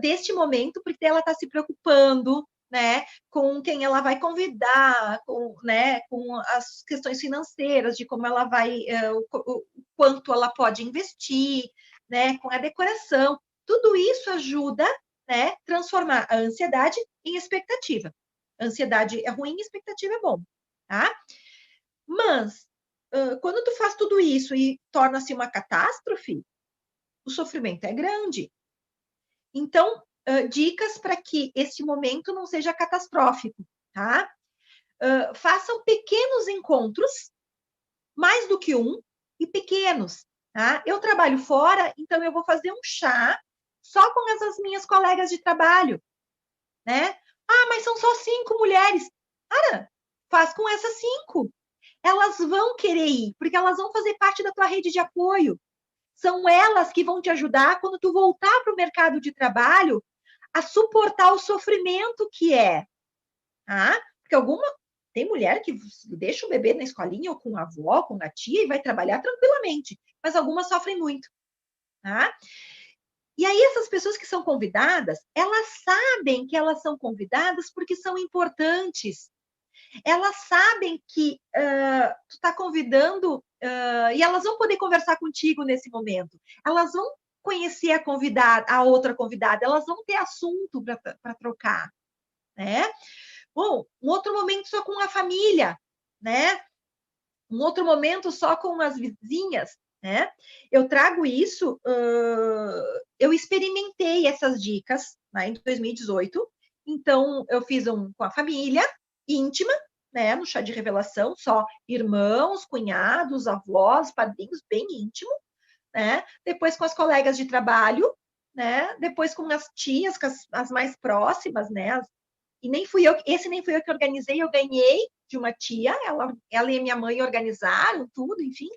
[SPEAKER 2] Deste momento, porque ela está se preocupando, né, com quem ela vai convidar, né, com as questões financeiras, de como ela vai, o quanto ela pode investir, né, com a decoração. Tudo isso ajuda, né, transformar a ansiedade em expectativa. Ansiedade é ruim, expectativa é bom, tá? Mas quando tu faz tudo isso e torna-se uma catástrofe, o sofrimento é grande. Então, dicas para que este momento não seja catastrófico, tá? Façam pequenos encontros, mais do que um, e pequenos, tá? Eu trabalho fora, então eu vou fazer um chá só com essas minhas colegas de trabalho, né? Ah, mas são só 5 mulheres. Cara, faz com essas 5. Elas vão querer ir, porque elas vão fazer parte da tua rede de apoio. São elas que vão te ajudar quando tu voltar para o mercado de trabalho a suportar o sofrimento que é. Tá? Porque tem mulher que deixa o bebê na escolinha ou com a avó, com a tia e vai trabalhar tranquilamente, mas algumas sofrem muito. Tá? E aí essas pessoas que são convidadas, elas sabem que elas são convidadas porque são importantes. Elas sabem que tu está convidando e elas vão poder conversar contigo nesse momento. Elas vão conhecer a outra convidada, elas vão ter assunto para trocar, né? Bom, um outro momento só com a família, né? Um outro momento só com as vizinhas, né? Eu trago isso, eu experimentei essas dicas, né, em 2018. Então, eu fiz um com a família íntima, né, no chá de revelação, só irmãos, cunhados, avós, padrinhos, bem íntimo, né? Depois com as colegas de trabalho, né? Depois com as tias, com as mais próximas, né? E esse nem fui eu que organizei, eu ganhei de uma tia, ela e minha mãe organizaram tudo, enfim,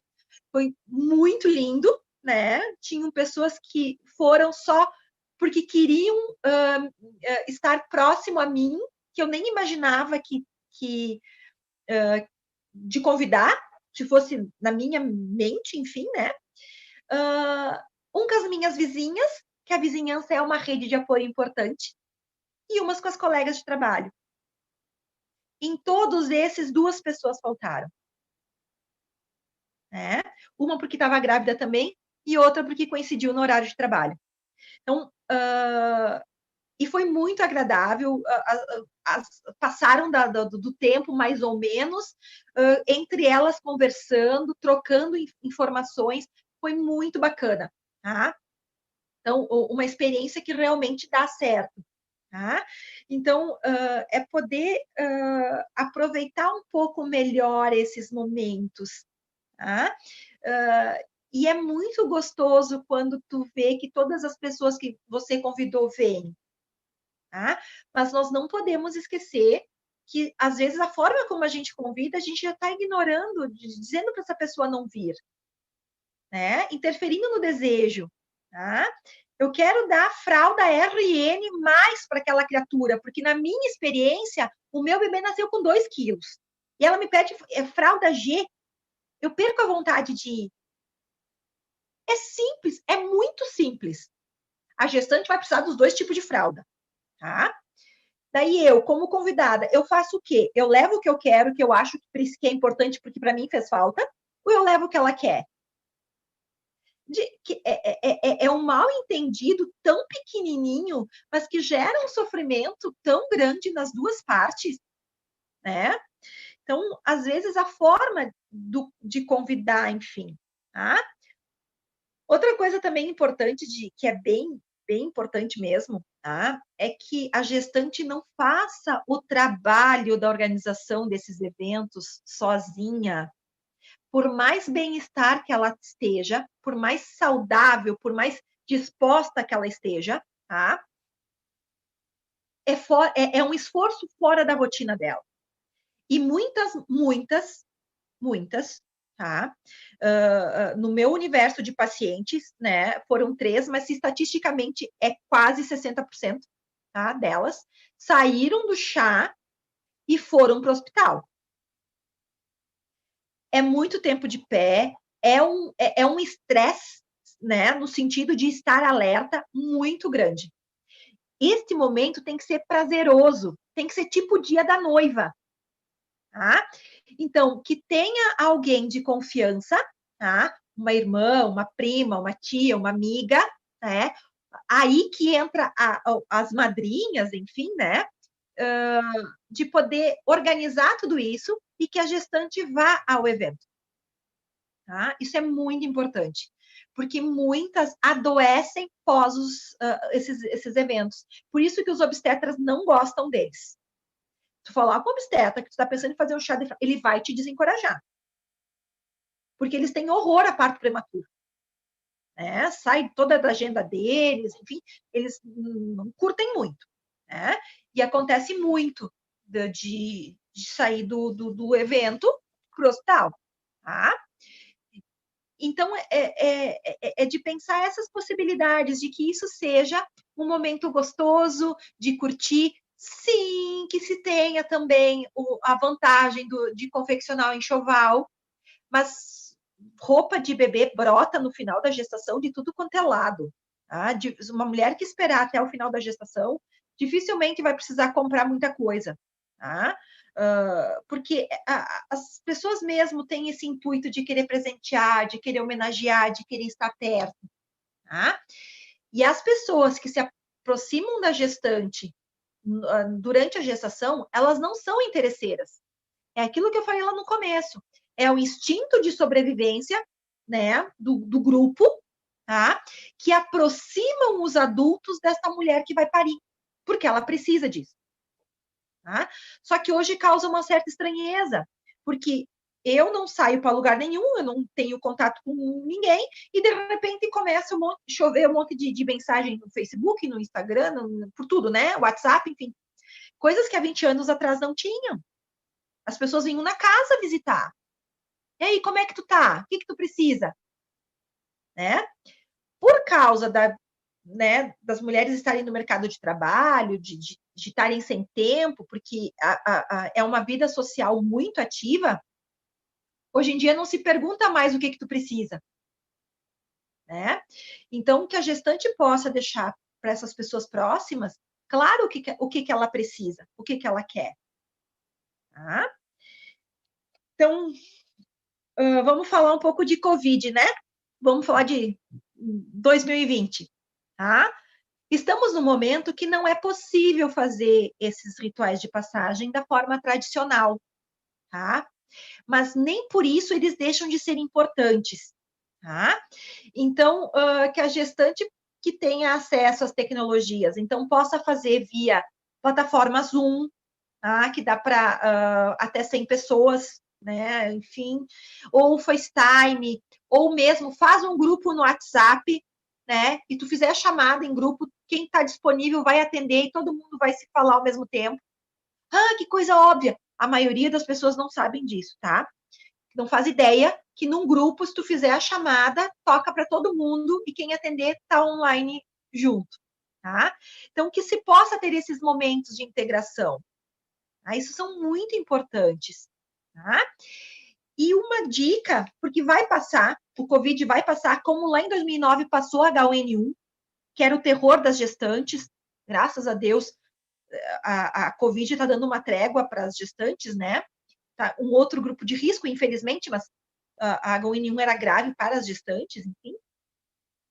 [SPEAKER 2] foi muito lindo, né? Tinham pessoas que foram só porque queriam estar próximo a mim, que eu nem imaginava de convidar, se fosse na minha mente, enfim, né? Com as minhas vizinhas, que a vizinhança é uma rede de apoio importante, e umas com as colegas de trabalho. Em todos esses, 2 pessoas faltaram. Né? Uma porque estava grávida também, e outra porque coincidiu no horário de trabalho. Então, e foi muito agradável, passaram do tempo, mais ou menos, entre elas conversando, trocando informações, foi muito bacana, tá? Então, uma experiência que realmente dá certo. Tá? Então, é poder aproveitar um pouco melhor esses momentos. Tá? E é muito gostoso quando tu vê que todas as pessoas que você convidou vêm. Tá? Mas nós não podemos esquecer que, às vezes, a forma como a gente convida, a gente já está ignorando, dizendo para essa pessoa não vir. Né? Interferindo no desejo. Tá? Eu quero dar fralda RN mais para aquela criatura, porque na minha experiência, o meu bebê nasceu com 2 quilos. E ela me pede fralda G. Eu perco a vontade de ir. É simples, é muito simples. A gestante vai precisar dos 2 tipos de fralda. Tá? Daí eu, como convidada, eu faço o quê? Eu levo o que eu quero, que eu acho que é importante, porque para mim fez falta, ou eu levo o que ela quer? Que é um mal entendido tão pequenininho, mas que gera um sofrimento tão grande nas 2 partes, né? Então, às vezes, a forma de convidar, enfim, tá? Outra coisa também importante, que é bem bem importante mesmo, tá? É que a gestante não faça o trabalho da organização desses eventos sozinha. Por mais bem-estar que ela esteja, por mais saudável, por mais disposta que ela esteja, tá? É um esforço fora da rotina dela. E muitas, tá? No meu universo de pacientes, né, foram 3, mas estatisticamente é quase 60%, tá, delas saíram do chá e foram para o hospital. É muito tempo de pé, é um estresse, né, no sentido de estar alerta muito grande. Este momento tem que ser prazeroso, tem que ser tipo o dia da noiva, tá? Então, que tenha alguém de confiança, tá? Uma irmã, uma prima, uma tia, uma amiga, né? Aí que entra as madrinhas, enfim, né? De poder organizar tudo isso e que a gestante vá ao evento. Tá? Isso é muito importante, porque muitas adoecem pós esses eventos. Por isso que os obstetras não gostam deles. Tu falar com o obstetra que tu está pensando em fazer um chá de fralda, ele vai te desencorajar. Porque eles têm horror à parto prematuro. Né? Sai toda da agenda deles, enfim, eles não curtem muito. Né? E acontece muito de sair do evento para o hospital. Tá? Então, é de pensar essas possibilidades, de que isso seja um momento gostoso, de curtir. Sim, que se tenha também a vantagem de confeccionar o enxoval, mas roupa de bebê brota no final da gestação de tudo quanto é lado. Tá? Uma mulher que esperar até o final da gestação dificilmente vai precisar comprar muita coisa. Tá? Porque as pessoas mesmo têm esse intuito de querer presentear, de querer homenagear, de querer estar perto. Tá? E as pessoas que se aproximam da gestante durante a gestação, elas não são interesseiras. É aquilo que eu falei lá no começo. É o instinto de sobrevivência, né, do grupo, tá? Que aproximam os adultos dessa mulher que vai parir, porque ela precisa disso. Tá? Só que hoje causa uma certa estranheza, porque eu não saio para lugar nenhum, eu não tenho contato com ninguém, e de repente começa chover um monte de mensagem no Facebook, no Instagram, por tudo, né? WhatsApp, enfim. Coisas que há 20 anos atrás não tinham. As pessoas vinham na casa visitar. E aí, como é que tu tá? O que tu precisa? Né? Por causa das mulheres estarem no mercado de trabalho, de estarem sem tempo, porque é uma vida social muito ativa, hoje em dia não se pergunta mais o que tu precisa. Né? Então, que a gestante possa deixar para essas pessoas próximas, claro o que ela precisa, o que ela quer. Tá? Então, vamos falar um pouco de Covid, né? Vamos falar de 2020, tá? Estamos num momento que não é possível fazer esses rituais de passagem da forma tradicional, tá? Mas nem por isso eles deixam de ser importantes, tá? Então, que a gestante que tenha acesso às tecnologias, então possa fazer via plataforma Zoom, tá? Que dá para até 100 pessoas, né? Enfim, ou FaceTime, ou mesmo faz um grupo no WhatsApp, né? E tu fizer a chamada em grupo, quem está disponível vai atender e todo mundo vai se falar ao mesmo tempo. Ah, que coisa óbvia! A maioria das pessoas não sabem disso, tá? Não faz ideia que num grupo, se tu fizer a chamada, toca para todo mundo e quem atender está online junto, tá? Então, que se possa ter esses momentos de integração. Tá? Isso são muito importantes, tá? E uma dica, porque vai passar, o Covid vai passar, como lá em 2009 passou a H1N1, que era o terror das gestantes, graças a Deus, a Covid está dando uma trégua para as gestantes, né? Tá, um outro grupo de risco, infelizmente, mas a H1N1 era grave para as gestantes, enfim.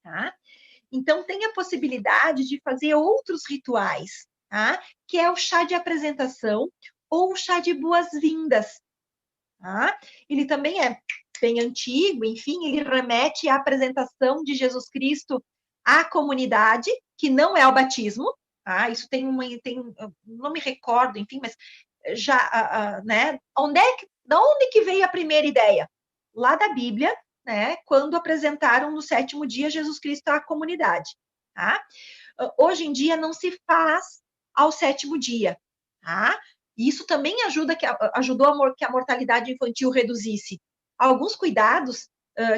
[SPEAKER 2] Tá? Então, tem a possibilidade de fazer outros rituais, tá? Que é o chá de apresentação ou o chá de boas-vindas. Tá? Ele também é bem antigo, enfim, ele remete à apresentação de Jesus Cristo a comunidade, que não é o batismo, tá? Isso não me recordo, enfim, mas já, né? Da onde que veio a primeira ideia? Lá da Bíblia, né? Quando apresentaram no 7º dia Jesus Cristo à comunidade, tá? Hoje em dia não se faz ao 7º dia, tá? Isso também ajudou que a mortalidade infantil reduzisse alguns cuidados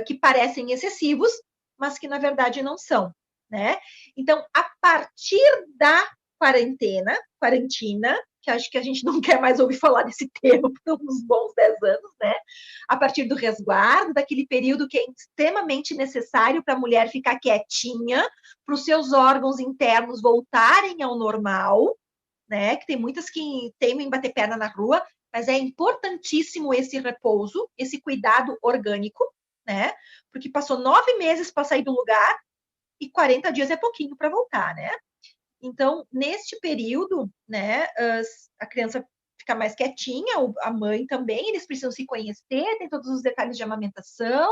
[SPEAKER 2] que parecem excessivos, mas que na verdade não são, né? Então, a partir da quarentina, que acho que a gente não quer mais ouvir falar desse termo por uns bons 10 anos, né? A partir do resguardo, daquele período que é extremamente necessário para a mulher ficar quietinha, para os seus órgãos internos voltarem ao normal, né? Que tem muitas que temem bater perna na rua, mas é importantíssimo esse repouso, esse cuidado orgânico, né? Porque passou 9 meses para sair do lugar e 40 dias é pouquinho para voltar, né? Então, neste período, né, a criança fica mais quietinha, a mãe também, eles precisam se conhecer, tem todos os detalhes de amamentação,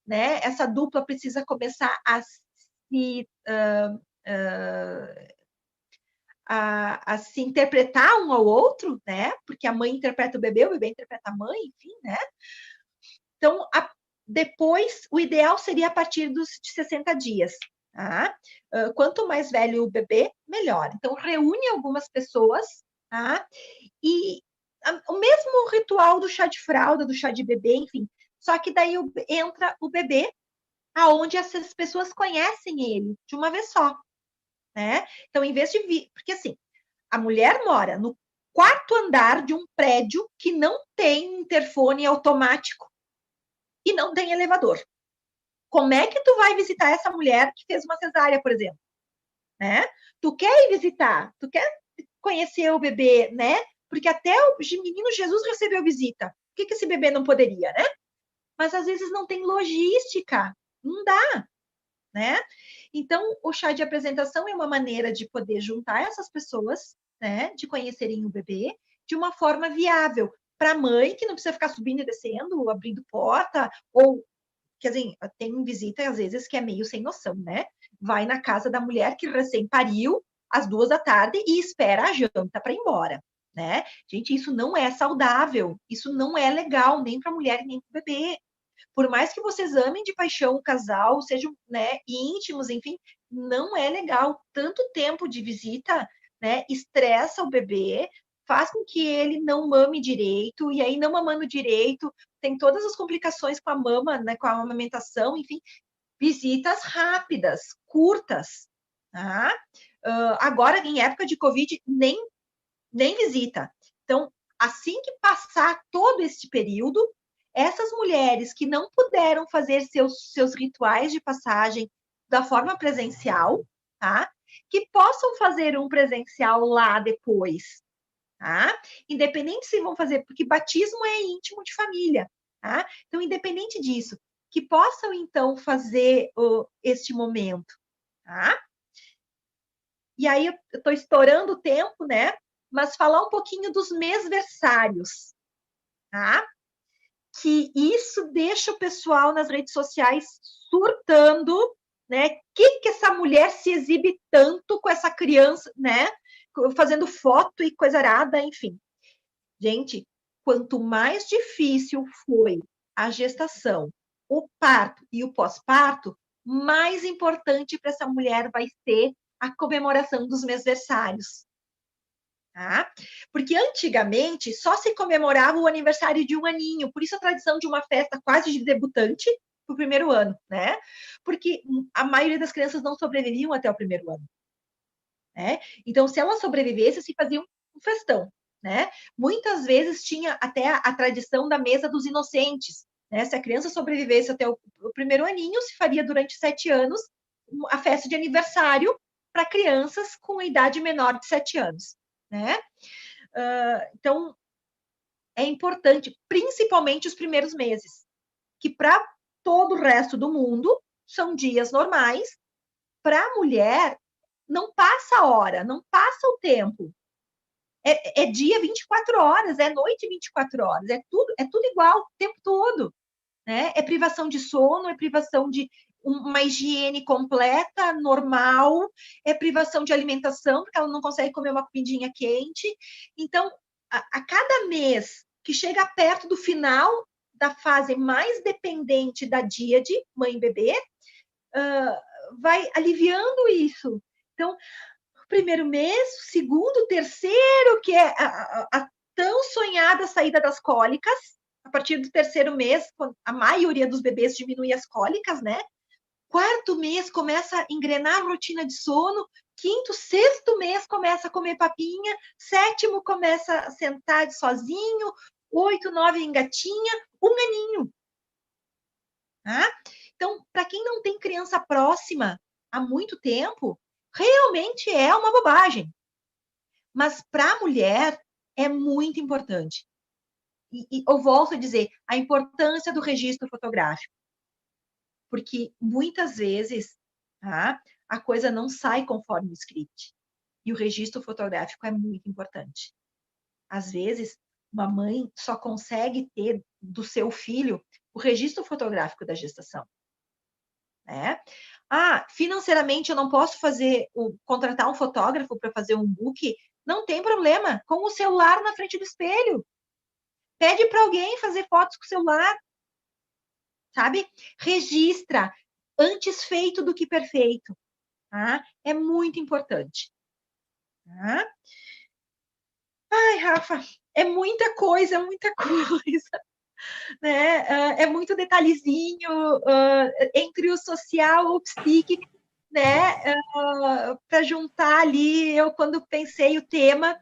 [SPEAKER 2] né? Essa dupla precisa começar a se interpretar um ao outro, né? Porque a mãe interpreta o bebê interpreta a mãe, enfim, né? Então, depois, o ideal seria a partir de 60 dias. Tá? Quanto mais velho o bebê, melhor. Então, reúne algumas pessoas, tá? E o mesmo ritual do chá de fralda, do chá de bebê, enfim. Só que daí entra o bebê, aonde essas pessoas conhecem ele de uma vez só, né? Então, em vez de vir... Porque, assim, a mulher mora no 4º andar de um prédio que não tem interfone automático e não tem elevador. Como é que tu vai visitar essa mulher que fez uma cesárea, por exemplo? Né? Tu quer ir visitar, tu quer conhecer o bebê, né? Porque até o menino Jesus recebeu visita. Por que esse bebê não poderia, né? Mas às vezes não tem logística, não dá, né? Então, o chá de apresentação é uma maneira de poder juntar essas pessoas, né? De conhecerem o bebê de uma forma viável. Para a mãe, que não precisa ficar subindo e descendo, abrindo porta, ou que assim, tem visita às vezes que é meio sem noção, né? Vai na casa da mulher que recém pariu às 2 da tarde e espera a janta para ir embora, né? Gente, isso não é saudável, isso não é legal nem para a mulher nem para o bebê. Por mais que vocês amem de paixão o casal, sejam, né, íntimos, enfim, não é legal. Tanto tempo de visita, né, estressa o bebê, faz com que ele não mame direito, e aí não mamando direito, tem todas as complicações com a mama, né, com a amamentação, enfim, visitas rápidas, curtas, tá? Agora, em época de Covid, nem visita. Então, assim que passar todo este período, essas mulheres que não puderam fazer seus rituais de passagem da forma presencial, tá? Que possam fazer um presencial lá depois, tá? Independente se vão fazer, porque batismo é íntimo de família, tá? Então, independente disso, que possam, então, fazer este momento, tá? E aí, eu estou estourando o tempo, né? Mas falar um pouquinho dos mesversários, tá? Que isso deixa o pessoal nas redes sociais surtando, né? Que essa mulher se exibe tanto com essa criança, né? Fazendo foto e coisa arada, enfim. Gente, quanto mais difícil foi a gestação, o parto e o pós-parto, mais importante para essa mulher vai ser a comemoração dos mesversários. Tá? Porque antigamente só se comemorava o aniversário de um aninho, por isso a tradição de uma festa quase de debutante para o primeiro ano, né? Porque a maioria das crianças não sobreviviam até o primeiro ano, né? Então, se elas sobrevivessem, se fazia um festão, né? Muitas vezes tinha até a tradição da mesa dos inocentes, né? Se a criança sobrevivesse até o primeiro aninho, se faria durante 7 anos a festa de aniversário para crianças com idade menor de 7 anos. Né? Então, é importante, principalmente os primeiros meses, que para todo o resto do mundo são dias normais, para a mulher não passa a hora, não passa o tempo. É dia 24 horas, é noite 24 horas, é tudo igual o tempo todo. Né? É privação de sono, é privação de uma higiene completa, normal, é privação de alimentação, porque ela não consegue comer uma comidinha quente. Então, a cada mês que chega perto do final da fase mais dependente da díade, mãe e bebê, vai aliviando isso. Então, o primeiro mês, o segundo, o terceiro, que é a tão sonhada saída das cólicas. A partir do terceiro mês, a maioria dos bebês diminui as cólicas, né? Quarto mês começa a engrenar a rotina de sono. Quinto, sexto mês começa a comer papinha. Sétimo começa a sentar sozinho. 8, 9 engatinha. 1 aninho. Tá? Então, para quem não tem criança próxima há muito tempo, realmente é uma bobagem. Mas para a mulher é muito importante. E eu volto a dizer, a importância do registro fotográfico. Porque muitas vezes, tá, a coisa não sai conforme o script. E o registro fotográfico é muito importante. Às vezes, uma mãe só consegue ter do seu filho o registro fotográfico da gestação. Né? Financeiramente eu não posso contratar um fotógrafo para fazer um book. Não tem problema, com o celular na frente do espelho. Pede para alguém fazer fotos com o celular, sabe? Registra, antes feito do que perfeito, tá? É muito importante. Tá? Ai, Rafa, é muita coisa, né? É muito detalhezinho entre o social ou o psíquico, né? Para juntar ali, eu quando pensei o tema,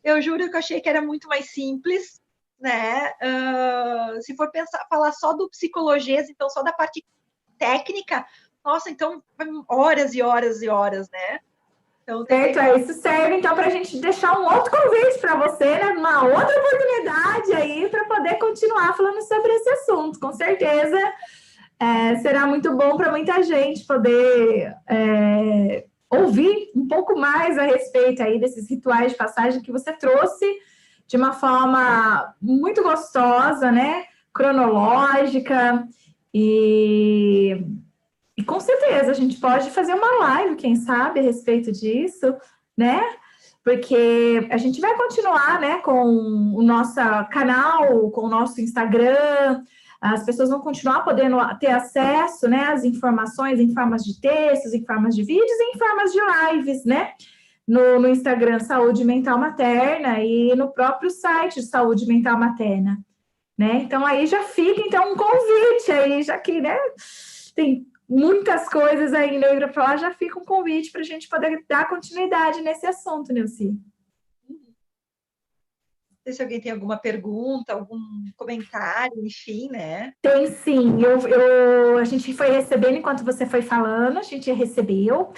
[SPEAKER 2] eu juro que eu achei que era muito mais simples, né? Se for falar só do psicologês, então só da parte técnica, nossa, então horas e horas e horas, né? Então,
[SPEAKER 1] Certo, isso serve então para a gente deixar um outro convite para você, né? Uma outra oportunidade aí para poder continuar falando sobre esse assunto. Com certeza será muito bom para muita gente poder ouvir um pouco mais a respeito aí desses rituais de passagem que você trouxe de uma forma muito gostosa, né? Cronológica e com certeza a gente pode fazer uma live, quem sabe, a respeito disso, né? Porque a gente vai continuar, né, com o nosso canal, com o nosso Instagram, as pessoas vão continuar podendo ter acesso, né, às informações em formas de textos, em formas de vídeos e em formas de lives, né? No Instagram Saúde Mental Materna e no próprio site Saúde Mental Materna, né? Então aí já fica então um convite aí, já que, né, tem muitas coisas ainda para falar, já fica um convite para a gente poder dar continuidade nesse assunto, Nilce.
[SPEAKER 2] Não sei se alguém tem alguma pergunta, algum comentário, enfim, né?
[SPEAKER 1] Tem sim, a gente foi recebendo enquanto você foi falando, a gente recebeu.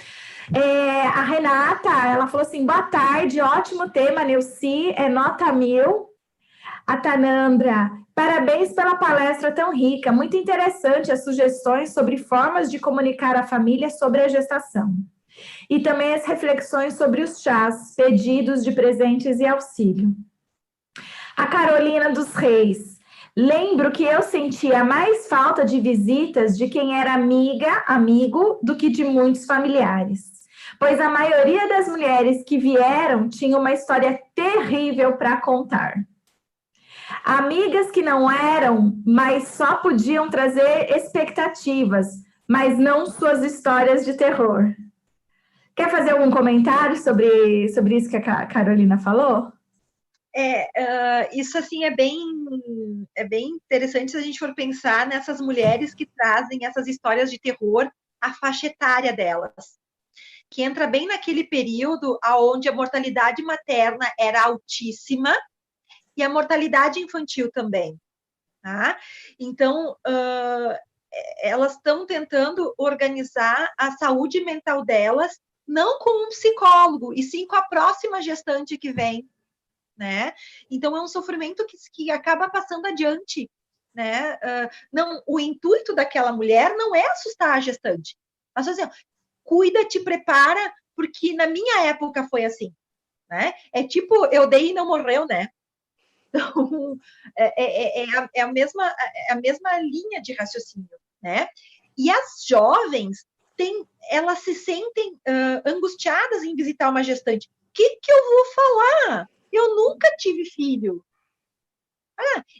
[SPEAKER 1] A Renata, ela falou assim, boa tarde, ótimo tema, Nilce, nota 1000. A Tanandra, parabéns pela palestra tão rica, muito interessante as sugestões sobre formas de comunicar à família sobre a gestação. E também as reflexões sobre os chás, pedidos de presentes e auxílio. A Carolina dos Reis, lembro que eu sentia mais falta de visitas de quem era amigo, do que de muitos familiares. Pois a maioria das mulheres que vieram tinha uma história terrível para contar. Amigas que não eram, mas só podiam trazer expectativas, mas não suas histórias de terror. Quer fazer algum comentário sobre isso que a Carolina falou?
[SPEAKER 2] Isso assim é bem interessante se a gente for pensar nessas mulheres que trazem essas histórias de terror, a faixa etária delas, que entra bem naquele período onde a mortalidade materna era altíssima e a mortalidade infantil também. Tá? Então, elas estão tentando organizar a saúde mental delas, não com um psicólogo, e sim com a próxima gestante que vem. Né? Então, é um sofrimento que acaba passando adiante. Né? Não, o intuito daquela mulher não é assustar a gestante. Mas assim, cuida, te prepara, porque na minha época foi assim. Né? É tipo, eu dei e não morreu, né? Então, é a mesma linha de raciocínio, né? E as jovens, elas se sentem angustiadas em visitar uma gestante. O que eu vou falar? Eu nunca tive filho.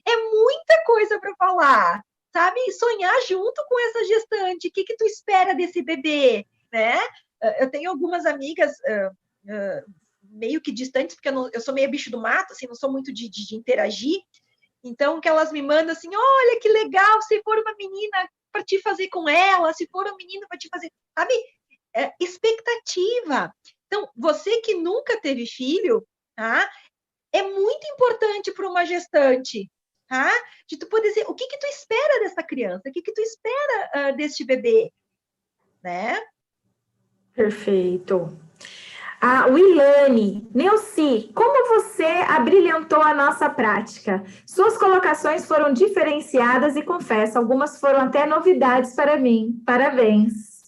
[SPEAKER 2] É muita coisa para falar, sabe? Sonhar junto com essa gestante. O que tu espera desse bebê, né? Eu tenho algumas amigas meio que distantes, porque eu sou meio bicho do mato, assim, não sou muito de interagir. Então, que elas me mandam assim, olha que legal, se for uma menina para te fazer com ela, se for um menino para te fazer, sabe? Expectativa. Então, você que nunca teve filho, tá? É muito importante para uma gestante, tá? De tu poder dizer, o que tu espera dessa criança? O que tu espera deste bebê? Né?
[SPEAKER 1] Perfeito. A Wilane, Neuci, como você abrilhantou a nossa prática? Suas colocações foram diferenciadas e confesso, algumas foram até novidades para mim. Parabéns.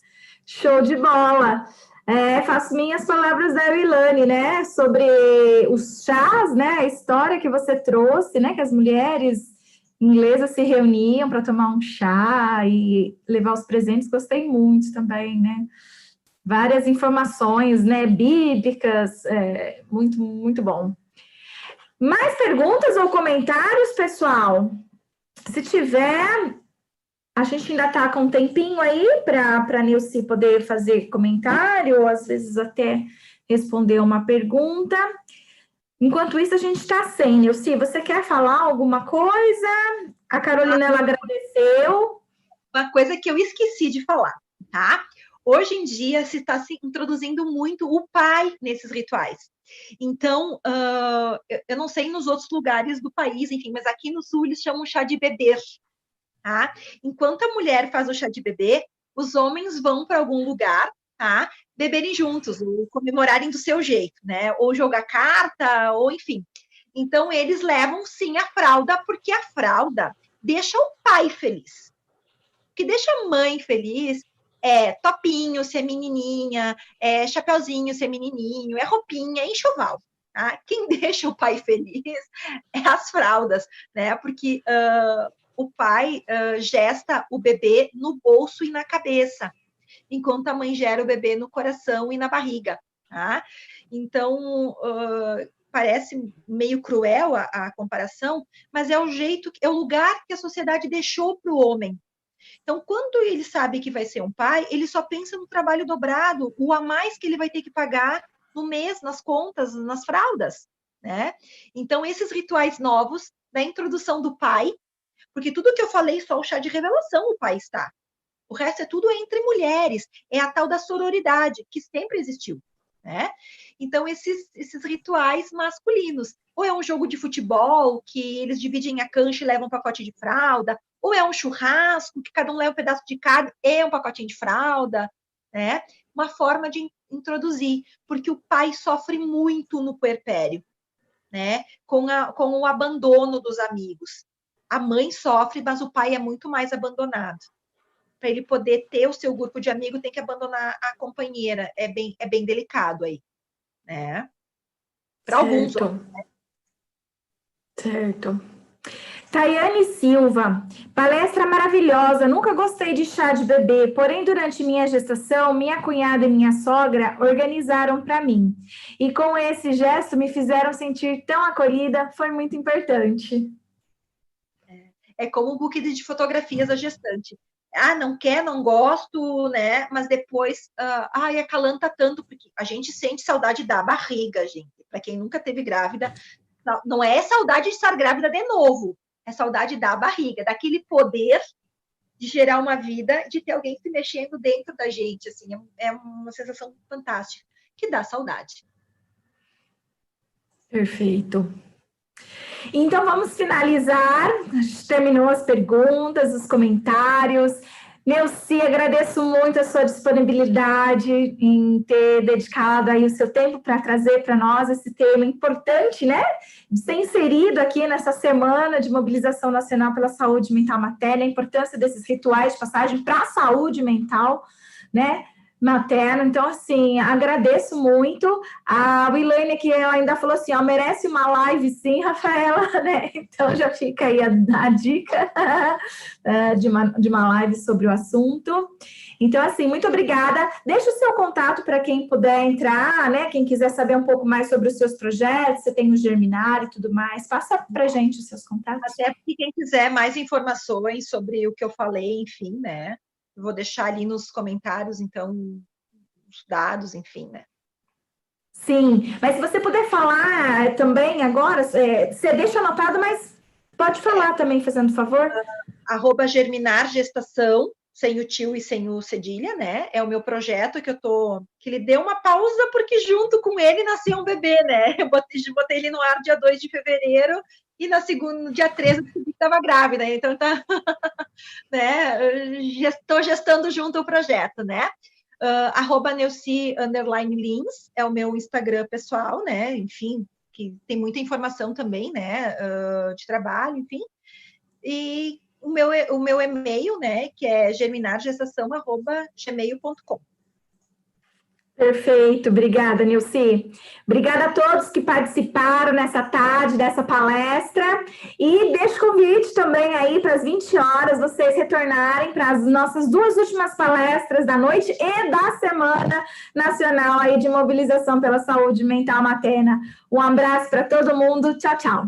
[SPEAKER 1] Show de bola. Faço minhas palavras da Wilane, né? Sobre os chás, né? A história que você trouxe, né? Que as mulheres inglesas se reuniam para tomar um chá e levar os presentes. Gostei muito também, né? Várias informações, né, bíblicas, muito, muito bom. Mais perguntas ou comentários, pessoal? Se tiver, a gente ainda está com um tempinho aí para a Nilce poder fazer comentário, ou às vezes até responder uma pergunta. Enquanto isso, a gente está sem. Nilce, você quer falar alguma coisa? A Carolina, ela agradeceu.
[SPEAKER 2] Uma coisa que eu esqueci de falar, tá? Hoje em dia se está se introduzindo muito o pai nesses rituais. Então, eu não sei nos outros lugares do país, enfim, mas aqui no sul eles chamam chá de bebê. Tá? Enquanto a mulher faz o chá de bebê, os homens vão para algum lugar, tá? Beberem juntos, ou comemorarem do seu jeito, né? Ou jogar carta, ou enfim. Então, eles levam sim a fralda, porque a fralda deixa o pai feliz. O que deixa a mãe feliz é topinho, se é menininha, é chapeuzinho, se é menininho, é roupinha, é enxoval. Tá? Quem deixa o pai feliz é as fraldas, né? Porque o pai gesta o bebê no bolso e na cabeça, enquanto a mãe gera o bebê no coração e na barriga. Tá? Então, parece meio cruel a comparação, mas é o lugar que a sociedade deixou para o homem. Então, quando ele sabe que vai ser um pai, ele só pensa no trabalho dobrado, o a mais que ele vai ter que pagar no mês, nas contas, nas fraldas, né? Então, esses rituais novos da introdução do pai, porque tudo que eu falei, só o chá de revelação o pai está. O resto é tudo entre mulheres, é a tal da sororidade, que sempre existiu, né? Então, esses rituais masculinos, ou é um jogo de futebol, que eles dividem a cancha e levam um pacote de fralda, ou é um churrasco, que cada um leva um pedaço de carne e um pacotinho de fralda, né? Uma forma de introduzir, porque o pai sofre muito no puerpério, né? Com o abandono dos amigos. A mãe sofre, mas o pai é muito mais abandonado. Para ele poder ter o seu grupo de amigos, tem que abandonar a companheira. É bem delicado aí, né? Para alguns. Né?
[SPEAKER 1] Certo. Tayane Silva, palestra maravilhosa. Nunca gostei de chá de bebê, porém, durante minha gestação, minha cunhada e minha sogra organizaram para mim. E com esse gesto me fizeram sentir tão acolhida, foi muito importante.
[SPEAKER 2] É como um book de fotografias da gestante. Não quer, não gosto, né? Mas depois, acalanta tanto, porque a gente sente saudade da barriga, gente. Para quem nunca teve grávida, não é saudade de estar grávida de novo, é saudade da barriga, daquele poder de gerar uma vida, de ter alguém se mexendo dentro da gente, assim, é uma sensação fantástica, que dá saudade.
[SPEAKER 1] Perfeito. Então, vamos finalizar. A gente terminou as perguntas, os comentários. Neuci, agradeço muito a sua disponibilidade em ter dedicado aí o seu tempo para trazer para nós esse tema importante, né? De ser inserido aqui nessa semana de mobilização nacional pela saúde mental materna, a importância desses rituais de passagem para a saúde mental, né? materno. Então, assim, agradeço muito. A Wilane, que ela ainda falou assim, ó, merece uma live sim, Rafaela, né? Então, já fica aí a dica de uma live sobre o assunto. Então, assim, muito obrigada. Deixa o seu contato para quem puder entrar, né? Quem quiser saber um pouco mais sobre os seus projetos, você tem o Germinar e tudo mais. Passa para a gente os seus contatos.
[SPEAKER 2] Até porque quem quiser mais informações sobre o que eu falei, enfim, né? Eu vou deixar ali nos comentários, então, os dados, enfim, né?
[SPEAKER 1] Sim, mas se você puder falar também agora, você deixa anotado, mas pode falar também, fazendo favor.
[SPEAKER 2] @germinargestação, sem o tio e sem o cedilha, né? É o meu projeto que ele deu uma pausa, porque junto com ele nasceu um bebê, né? Eu botei ele no ar dia 2 de fevereiro, e no dia 13 eu descobri que estava grávida, então tá, né? Estou gestando junto o projeto, né? @Neuci_Lins é o meu Instagram pessoal, né? Enfim, que tem muita informação também, né? De trabalho, enfim. E o meu e-mail, né? Que é germinargestação@gmail.com.
[SPEAKER 1] Perfeito, obrigada, Nilce. Obrigada a todos que participaram nessa tarde dessa palestra e deixo convite também aí para as 20 horas vocês retornarem para as nossas 2 últimas palestras da noite e da Semana Nacional aí de Mobilização pela Saúde Mental Materna. Um abraço para todo mundo, tchau, tchau.